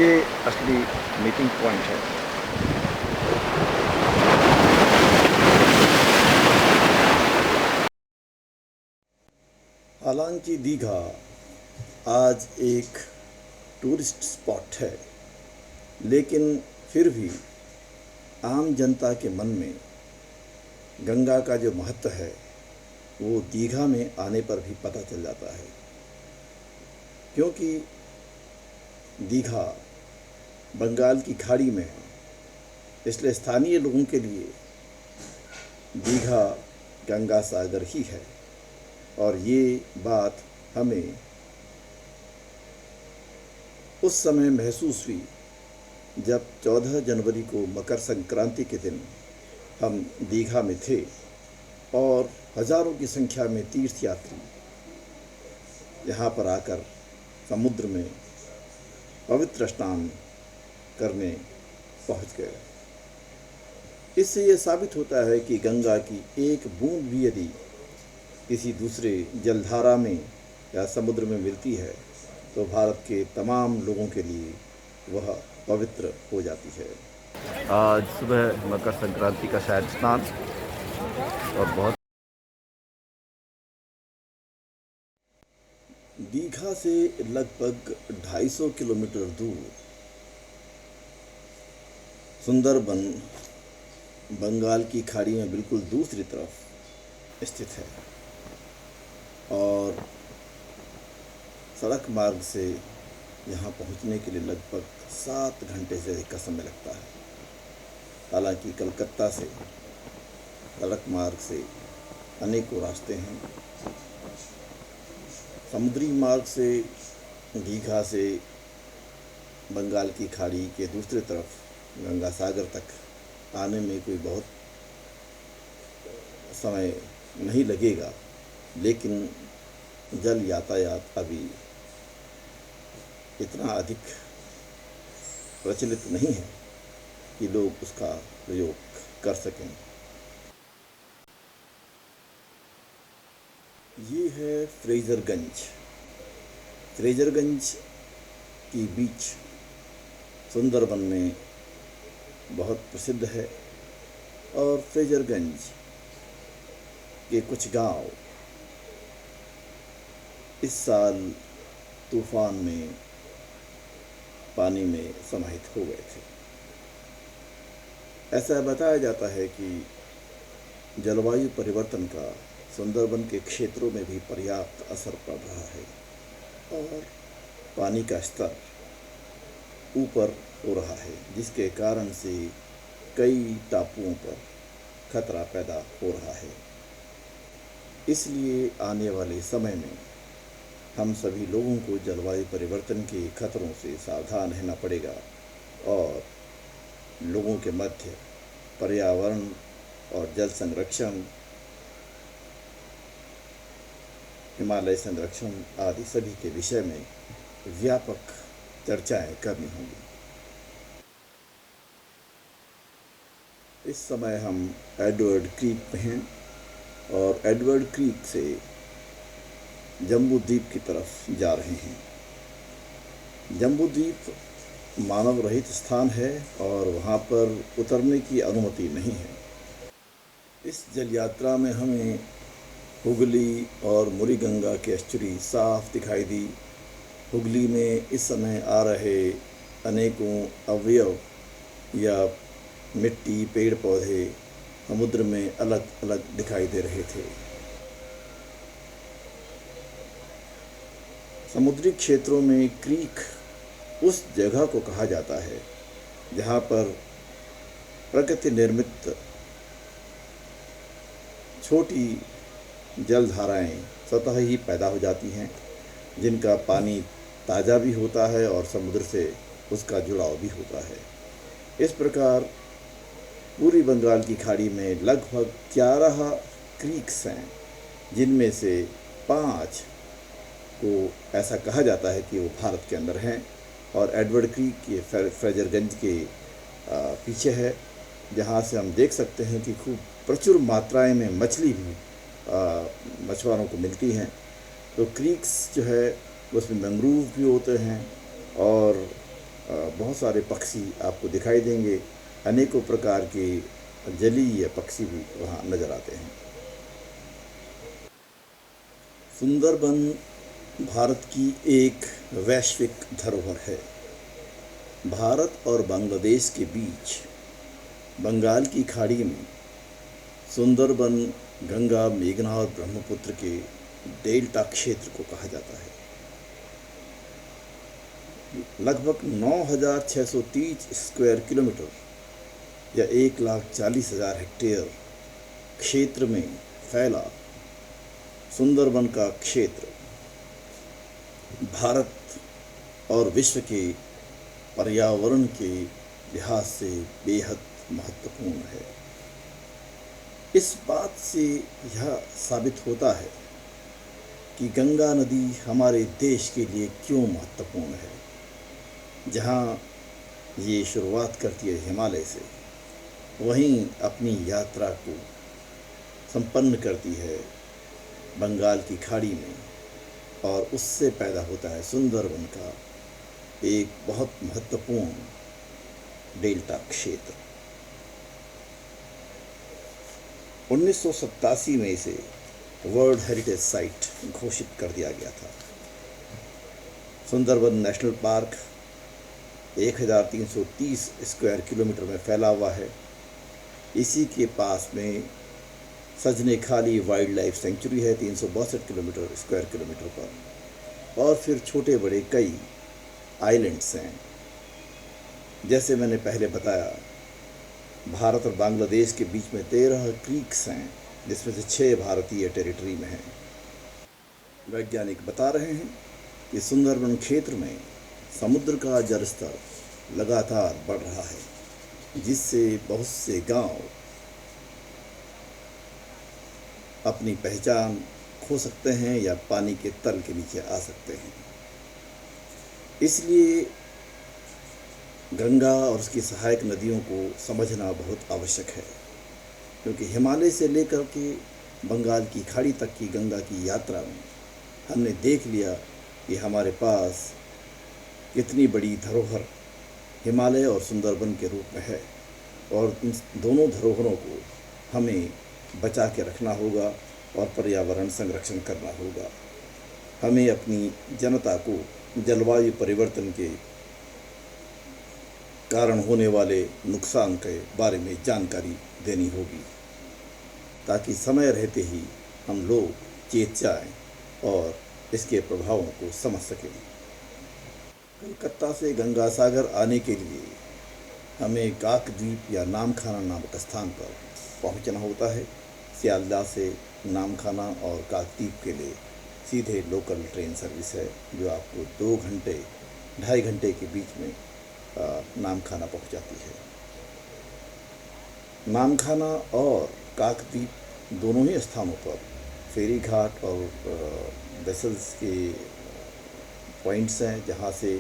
ये असली मीटिंग पॉइंट है। हालांकि दीघा आज एक टूरिस्ट स्पॉट है, लेकिन फिर भी आम जनता के मन में गंगा का जो महत्व है वो दीघा में आने पर भी पता चल जाता है, क्योंकि दीघा बंगाल की खाड़ी में है। इसलिए स्थानीय लोगों के लिए दीघा गंगा सागर ही है। और ये बात हमें उस समय महसूस हुई जब 14 जनवरी को मकर संक्रांति के दिन हम दीघा में थे और हजारों की संख्या में तीर्थयात्री यहाँ पर आकर समुद्र में पवित्र स्नान करने पहुँच गए। इससे ये साबित होता है कि गंगा की एक बूंद भी यदि किसी दूसरे जलधारा में या समुद्र में मिलती है तो भारत के तमाम लोगों के लिए वह पवित्र हो जाती है। आज सुबह मकर संक्रांति का शायद स्नान और बहुत दीघा से लगभग 250 किलोमीटर दूर सुंदरबन बंगाल की खाड़ी में बिल्कुल दूसरी तरफ स्थित है और सड़क मार्ग से यहाँ पहुँचने के लिए लगभग 7 घंटे से अधिक का समय लगता है। हालांकि कलकत्ता से सड़क मार्ग से अनेकों रास्ते हैं। समुद्री मार्ग से दीघा से बंगाल की खाड़ी के दूसरी तरफ गंगा सागर तक आने में कोई बहुत समय नहीं लगेगा, लेकिन जल यातायात अभी इतना अधिक प्रचलित नहीं है कि लोग उसका प्रयोग कर सकें। ये है फ्रेजरगंज। फ्रेजरगंज की बीच सुंदरबन में बहुत प्रसिद्ध है और फ्रेजरगंज के कुछ गांव इस साल तूफान में पानी में समाहित हो गए थे। ऐसा बताया जाता है कि जलवायु परिवर्तन का सुंदरबन के क्षेत्रों में भी पर्याप्त असर पड़ रहा है और पानी का स्तर ऊपर हो रहा है, जिसके कारण से कई टापुओं पर खतरा पैदा हो रहा है। इसलिए आने वाले समय में हम सभी लोगों को जलवायु परिवर्तन के खतरों से सावधान रहना पड़ेगा और लोगों के मध्य पर्यावरण और जल संरक्षण, हिमालय संरक्षण आदि सभी के विषय में व्यापक चर्चाएं करनी होंगी। इस समय हम एडवर्ड क्रीक में हैं और एडवर्ड क्रीक से जम्बू द्वीप की तरफ जा रहे हैं। जम्बू द्वीप मानव रहित स्थान है और वहाँ पर उतरने की अनुमति नहीं है। इस जल यात्रा में हमें हुगली और मुरीगंगा की एस्चुरी साफ दिखाई दी। हुगली में इस समय आ रहे अनेकों अवयव या मिट्टी, पेड़ पौधे समुद्र में अलग अलग दिखाई दे रहे थे। समुद्री क्षेत्रों में क्रीक उस जगह को कहा जाता है जहाँ पर प्रकृति निर्मित छोटी जलधाराएं स्वतः ही पैदा हो जाती हैं, जिनका पानी ताज़ा भी होता है और समुद्र से उसका जुड़ाव भी होता है। इस प्रकार पूरी बंगाल की खाड़ी में लगभग 11 क्रीक्स हैं, जिनमें से 5 को ऐसा कहा जाता है कि वो भारत के अंदर हैं और एडवर्ड क्रीक ये फ्रेजरगंज के पीछे है, जहाँ से हम देख सकते हैं कि खूब प्रचुर मात्राएं में मछली भी मछुआरों को मिलती हैं। तो क्रीक्स जो है उसमें मैंग्रोव भी होते हैं और बहुत सारे पक्षी आपको दिखाई देंगे। अनेकों प्रकार के जलीय पक्षी भी वहाँ नज़र आते हैं। सुंदरबन भारत की एक वैश्विक धरोहर है। भारत और बांग्लादेश के बीच बंगाल की खाड़ी में सुंदरबन गंगा, मेघना और ब्रह्मपुत्र के डेल्टा क्षेत्र को कहा जाता है। लगभग 9,630 स्क्वायर किलोमीटर या 1,40,000 हेक्टेयर क्षेत्र में फैला सुंदरबन का क्षेत्र भारत और विश्व के पर्यावरण के लिहाज से बेहद महत्वपूर्ण है। इस बात से यह साबित होता है कि गंगा नदी हमारे देश के लिए क्यों महत्वपूर्ण है। जहाँ ये शुरुआत करती है हिमालय से, वहीं अपनी यात्रा को संपन्न करती है बंगाल की खाड़ी में और उससे पैदा होता है सुंदरबन का एक बहुत महत्वपूर्ण डेल्टा क्षेत्र। 1987 में इसे वर्ल्ड हेरिटेज साइट घोषित कर दिया गया था। Sundarban national park 1,330 square kilometre में फैला हुआ है। इसी के पास में सजने खाली वाइल्ड लाइफ सेंचुरी है 362 स्क्वायर किलोमीटर पर, और फिर छोटे बड़े कई आइलैंड्स हैं। जैसे मैंने पहले बताया, भारत और बांग्लादेश के बीच में 13 क्रीक्स हैं, जिसमें से 6 भारतीय टेरिटरी में हैं। वैज्ञानिक बता रहे हैं कि सुंदरबन क्षेत्र में समुद्र का जल स्तर लगातार बढ़ रहा है, जिससे बहुत से गांव अपनी पहचान खो सकते हैं या पानी के तल के नीचे आ सकते हैं। इसलिए गंगा और उसकी सहायक नदियों को समझना बहुत आवश्यक है, क्योंकि हिमालय से लेकर के बंगाल की खाड़ी तक की गंगा की यात्रा में हमने देख लिया कि हमारे पास कितनी बड़ी धरोहर हिमालय और सुंदरबन के रूप में है, और इन दोनों धरोहरों को हमें बचा के रखना होगा और पर्यावरण संरक्षण करना होगा। हमें अपनी जनता को जलवायु परिवर्तन के कारण होने वाले नुकसान के बारे में जानकारी देनी होगी, ताकि समय रहते ही हम लोग चेत जाएं और इसके प्रभावों को समझ सकें। कलकत्ता से गंगा सागर आने के लिए हमें काकद्वीप या नामखाना नामक स्थान पर पहुंचना होता है। सियालदह से नामखाना और काकद्वीप के लिए सीधे लोकल ट्रेन सर्विस है, जो आपको 2-2.5 घंटे के बीच में नामखाना पहुंचाती है। नामखाना और काकद्वीप दोनों ही स्थानों पर फेरी घाट और वेसल्स के पॉइंट्स हैं, जहां से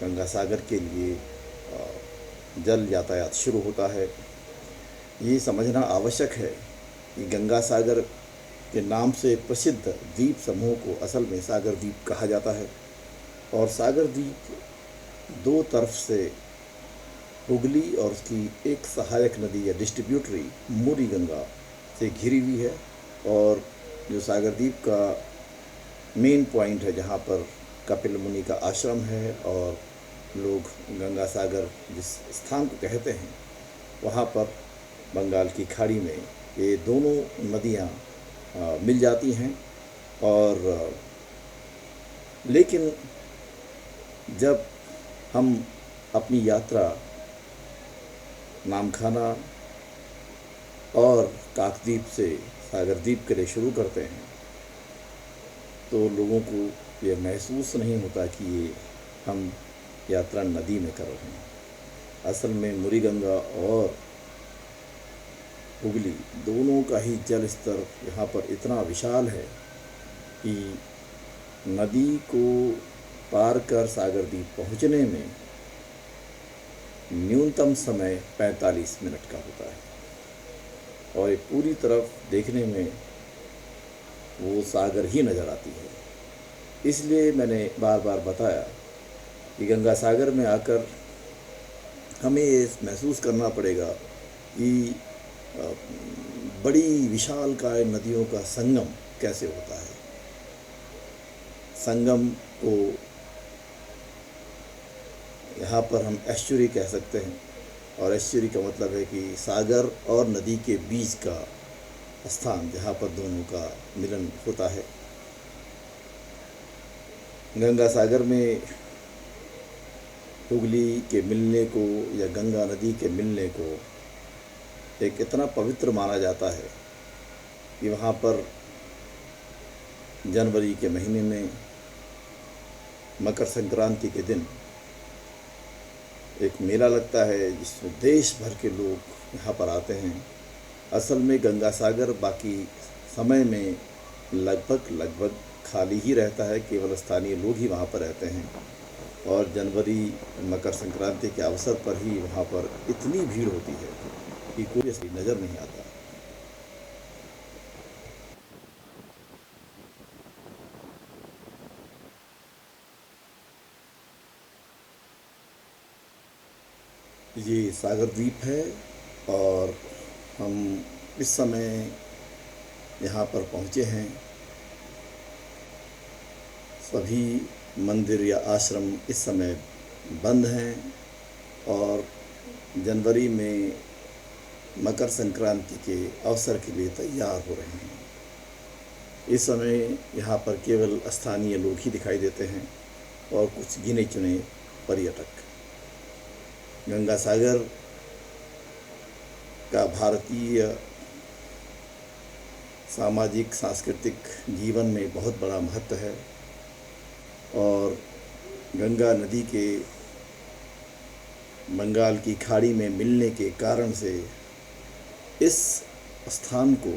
गंगा सागर के लिए जल यातायात शुरू होता है। ये समझना आवश्यक है कि गंगा सागर के नाम से प्रसिद्ध द्वीप समूह को असल में सागर द्वीप कहा जाता है, और सागर द्वीप दो तरफ से हुगली और उसकी एक सहायक नदी या डिस्ट्रीब्यूटरी मुरी गंगा से घिरी हुई है। और जो सागर द्वीप का मेन पॉइंट है, जहाँ पर कपिल मुनि का आश्रम है और लोग गंगा सागर जिस स्थान को कहते हैं, वहाँ पर बंगाल की खाड़ी में ये दोनों नदियाँ मिल जाती हैं। और लेकिन जब हम अपनी यात्रा नामखाना और काकद्वीप से सागर द्वीप के लिए शुरू करते हैं, तो लोगों को ये महसूस नहीं होता कि ये हम यात्रा नदी में कर रहे हैं। असल में मुरी गंगा और हुगली दोनों का ही जल स्तर यहाँ पर इतना विशाल है कि नदी को पार कर सागर द्वीप पहुँचने में न्यूनतम समय 45 मिनट का होता है, और पूरी तरफ देखने में वो सागर ही नज़र आती है। इसलिए मैंने बार बार बताया कि गंगा सागर में आकर हमें ये महसूस करना पड़ेगा कि बड़ी विशालकाय नदियों का संगम कैसे होता है। संगम को यहाँ पर हम एस्चुरी कह सकते हैं, और एस्चुरी का मतलब है कि सागर और नदी के बीच का स्थान जहाँ पर दोनों का मिलन होता है। गंगा सागर में हुगली के मिलने को या गंगा नदी के मिलने को एक इतना पवित्र माना जाता है कि वहाँ पर जनवरी के महीने में मकर संक्रांति के दिन एक मेला लगता है, जिसमें देश भर के लोग यहाँ पर आते हैं। असल में गंगा सागर बाकी समय में लगभग खाली ही रहता है, केवल स्थानीय लोग ही वहाँ पर रहते हैं, और जनवरी मकर संक्रांति के अवसर पर ही वहाँ पर इतनी भीड़ होती है कि कोई असली नज़र नहीं आता। ये सागर द्वीप है और हम इस समय यहाँ पर पहुँचे हैं। सभी मंदिर या आश्रम इस समय बंद हैं और जनवरी में मकर संक्रांति के अवसर के लिए तैयार हो रहे हैं। इस समय यहाँ पर केवल स्थानीय लोग ही दिखाई देते हैं और कुछ गिने चुने पर्यटक। गंगा सागर का भारतीय सामाजिक सांस्कृतिक जीवन में बहुत बड़ा महत्व है, और गंगा नदी के बंगाल की खाड़ी में मिलने के कारण से इस स्थान को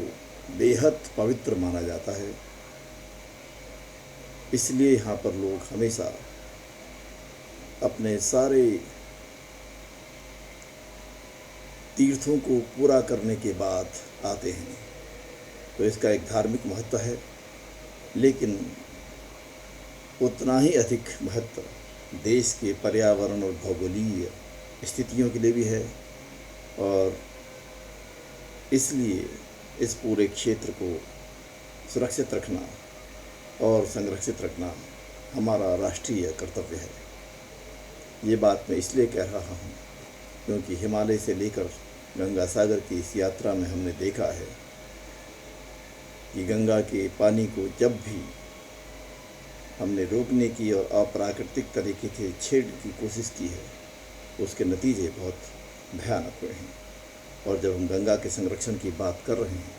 बेहद पवित्र माना जाता है। इसलिए यहाँ पर लोग हमेशा अपने सारे तीर्थों को पूरा करने के बाद आते हैं। तो इसका एक धार्मिक महत्व है, लेकिन उतना ही अधिक महत्व देश के पर्यावरण और भौगोलिक स्थितियों के लिए भी है, और इसलिए इस पूरे क्षेत्र को सुरक्षित रखना और संरक्षित रखना हमारा राष्ट्रीय कर्तव्य है। ये बात मैं इसलिए कह रहा हूँ क्योंकि हिमालय से लेकर गंगा सागर की इस यात्रा में हमने देखा है कि गंगा के पानी को जब भी हमने रोकने की और अप्राकृतिक तरीके से छेड़ने की कोशिश की है, उसके नतीजे बहुत भयानक हुए हैं। और जब हम गंगा के संरक्षण की बात कर रहे हैं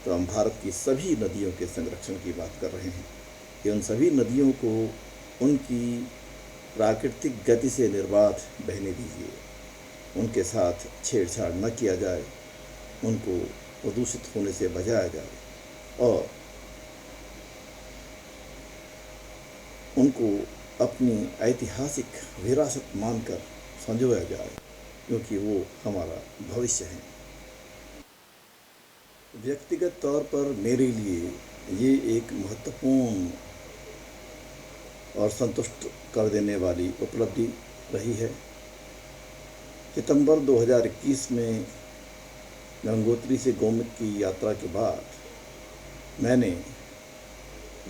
तो हम भारत की सभी नदियों के संरक्षण की बात कर रहे हैं कि उन सभी नदियों को उनकी प्राकृतिक गति से निर्बाध बहने दीजिए, उनके साथ छेड़छाड़ न किया जाए, उनको प्रदूषित होने से बचाया जाए और उनको अपनी ऐतिहासिक विरासत मानकर संजोया जाए, क्योंकि वो हमारा भविष्य है। व्यक्तिगत तौर पर मेरे लिए ये एक महत्वपूर्ण और संतुष्ट कर देने वाली उपलब्धि रही है। सितंबर 2021 में गंगोत्री से गोमुख की यात्रा के बाद मैंने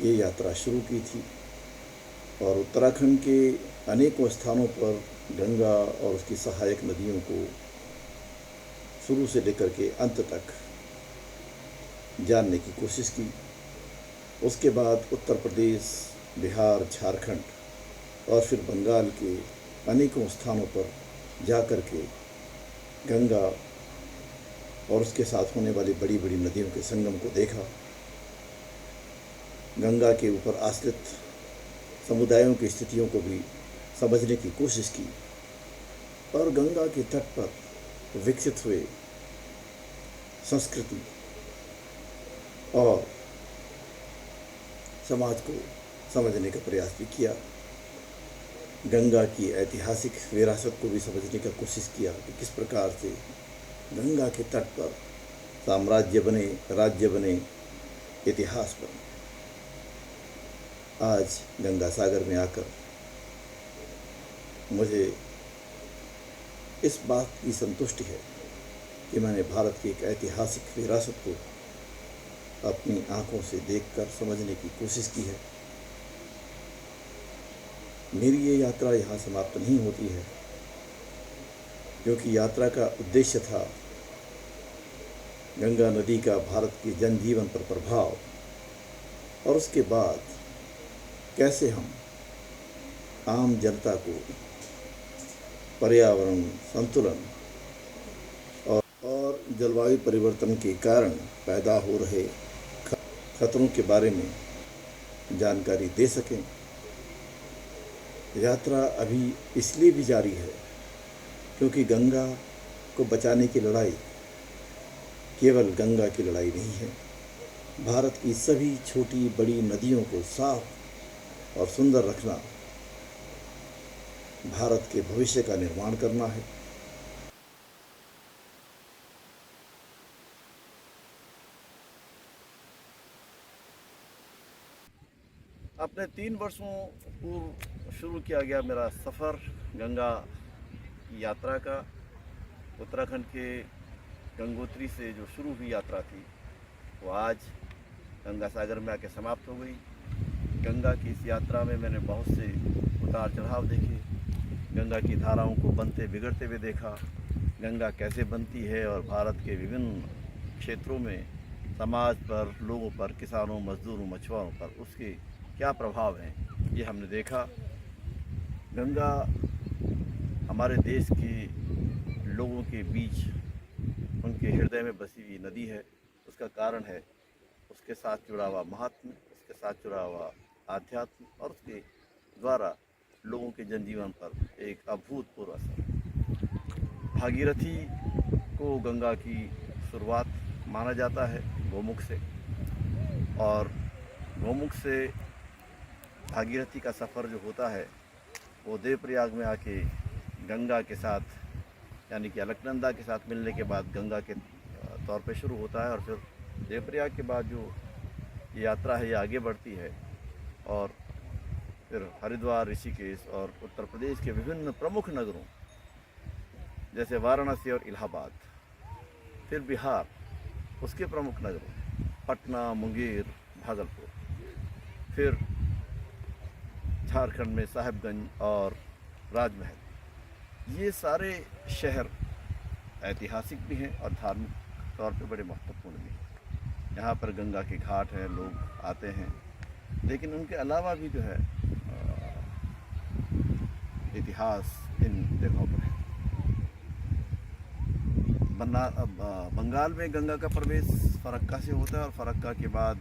ये यात्रा शुरू की थी और उत्तराखंड के अनेकों स्थानों पर गंगा और उसकी सहायक नदियों को शुरू से लेकर के अंत तक जानने की कोशिश की। उसके बाद उत्तर प्रदेश, बिहार, झारखंड और फिर बंगाल के अनेकों स्थानों पर जाकर के गंगा और उसके साथ होने वाली बड़ी बड़ी नदियों के संगम को देखा। गंगा के ऊपर आश्रित समुदायों की स्थितियों को भी समझने की कोशिश की और गंगा के तट पर विकसित हुए संस्कृति और समाज को समझने का प्रयास भी किया। गंगा की ऐतिहासिक विरासत को भी समझने का कोशिश किया कि किस प्रकार से गंगा के तट पर साम्राज्य बने, राज्य बने, इतिहास बने। आज गंगा सागर में आकर मुझे इस बात की संतुष्टि है कि मैंने भारत की एक ऐतिहासिक विरासत को अपनी आंखों से देखकर समझने की कोशिश की है। मेरी ये यात्रा यहाँ समाप्त नहीं होती है, क्योंकि यात्रा का उद्देश्य था गंगा नदी का भारत के जनजीवन पर प्रभाव और उसके बाद कैसे हम आम जनता को पर्यावरण संतुलन और जलवायु परिवर्तन के कारण पैदा हो रहे खतरों के बारे में जानकारी दे सकें। यात्रा अभी इसलिए भी जारी है क्योंकि गंगा को बचाने की लड़ाई केवल गंगा की लड़ाई नहीं है। भारत की सभी छोटी बड़ी नदियों को साफ और सुंदर रखना भारत के भविष्य का निर्माण करना है।
अपने 3 वर्षों पूर्व शुरू किया गया मेरा सफ़र गंगा की यात्रा का, उत्तराखंड के गंगोत्री से जो शुरू हुई यात्रा थी वो आज गंगा सागर में आके समाप्त हो गई। गंगा की इस यात्रा में मैंने बहुत से उतार चढ़ाव देखे, गंगा की धाराओं को बनते बिगड़ते हुए देखा, गंगा कैसे बनती है और भारत के विभिन्न क्षेत्रों में समाज पर, लोगों पर, किसानों, मजदूरों, मछुआरों पर उसके क्या प्रभाव हैं, ये हमने देखा। गंगा हमारे देश के लोगों के बीच उनके हृदय में बसी हुई नदी है। उसका कारण है उसके साथ जुड़ा हुआ महात्म्य, उसके साथ जुड़ा हुआ आध्यात्म और उसके द्वारा लोगों के जनजीवन पर एक अभूतपूर्व असर। भागीरथी को गंगा की शुरुआत माना जाता है गोमुख से, और गोमुख से भागीरथी का सफ़र जो होता है वो देवप्रयाग में आके गंगा के साथ यानी कि अलकनंदा के साथ मिलने के बाद गंगा के तौर पे शुरू होता है और फिर देवप्रयाग के बाद जो यात्रा है ये आगे बढ़ती है और फिर हरिद्वार, ऋषिकेश और उत्तर प्रदेश के विभिन्न प्रमुख नगरों जैसे वाराणसी और इलाहाबाद, फिर बिहार उसके प्रमुख नगरों पटना, मुंगेर, भागलपुर, फिर झारखंड में साहिबगंज और राजमहल। ये सारे शहर ऐतिहासिक भी हैं और धार्मिक तौर पे बड़े महत्वपूर्ण भी हैं। यहाँ पर गंगा के घाट हैं, लोग आते हैं, लेकिन उनके अलावा भी जो है इतिहास इन जगहों पर है। बंगाल में गंगा का प्रवेश फरक्का से होता है और फरक्का के बाद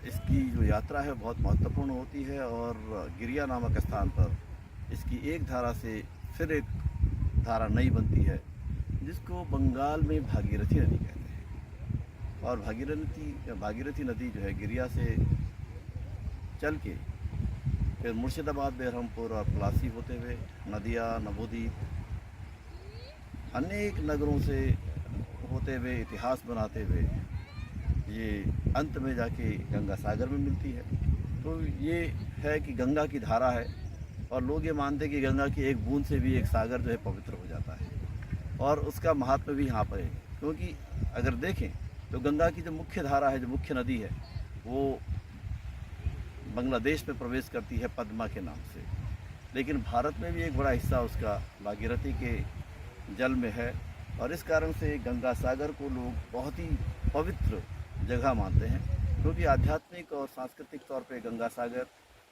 इसकी जो यात्रा है बहुत महत्वपूर्ण होती है और गिरिया नामक स्थान पर इसकी एक धारा से फिर एक धारा नई बनती है, जिसको बंगाल में भागीरथी नदी कहते हैं। और भागीरथी नदी जो है गिरिया से चल के फिर मुर्शिदाबाद, बेरहमपुर और पलासी होते हुए नदिया, नवोदीप, अनेक नगरों से होते हुए इतिहास बनाते हुए ये अंत में जाके गंगा सागर में मिलती है। तो ये है कि गंगा की धारा है और लोग ये मानते हैं कि गंगा की एक बूंद से भी एक सागर जो है पवित्र हो जाता है और उसका महात्म्य भी यहाँ पर है। क्योंकि अगर देखें तो गंगा की जो मुख्य धारा है, जो मुख्य नदी है, वो बांग्लादेश में प्रवेश करती है पद्मा के नाम से, लेकिन भारत में भी एक बड़ा हिस्सा उसका भागीरथी के जल में है और इस कारण से गंगा सागर को लोग बहुत ही पवित्र जगह मानते हैं। क्योंकि आध्यात्मिक और सांस्कृतिक तौर पे गंगा सागर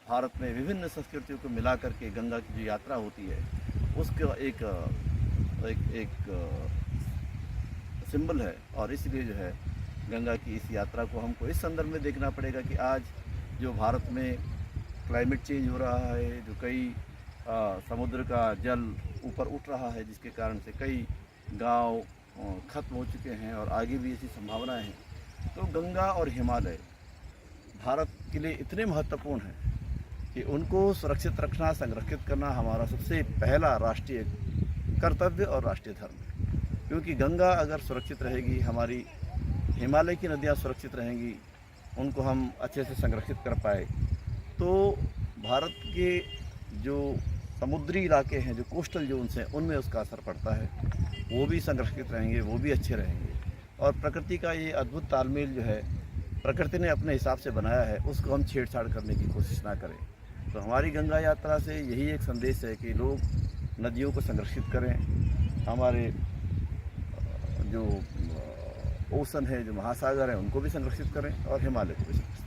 भारत में विभिन्न संस्कृतियों को मिला करके गंगा की जो यात्रा होती है उसका एक सिंबल है। और इसलिए जो है गंगा की इस यात्रा को हमको इस संदर्भ में देखना पड़ेगा कि आज जो भारत में क्लाइमेट चेंज हो रहा है, जो कई समुद्र का जल ऊपर उठ रहा है, जिसके कारण से कई गांव खत्म हो चुके हैं और आगे भी ऐसी संभावनाएं हैं। तो गंगा और हिमालय भारत के लिए इतने महत्वपूर्ण हैं कि उनको सुरक्षित रखना, संरक्षित करना हमारा सबसे पहला राष्ट्रीय कर्तव्य और राष्ट्रीय धर्म है। क्योंकि गंगा अगर सुरक्षित रहेगी, हमारी हिमालय की नदियाँ सुरक्षित रहेंगी, उनको हम अच्छे से संरक्षित कर पाए, तो भारत के जो समुद्री इलाके हैं, जो कोस्टल जोन्स हैं, उनमें उसका असर पड़ता है, वो भी संरक्षित रहेंगे, वो भी अच्छे रहेंगे। और प्रकृति का ये अद्भुत तालमेल जो है प्रकृति ने अपने हिसाब से बनाया है, उसको हम छेड़छाड़ करने की कोशिश ना करें। तो हमारी गंगा यात्रा से यही एक संदेश है कि लोग नदियों को संरक्षित करें, हमारे जो ओशन है, जो महासागर हैं, उनको भी संरक्षित करें और हिमालय को भी संरक्षित करें।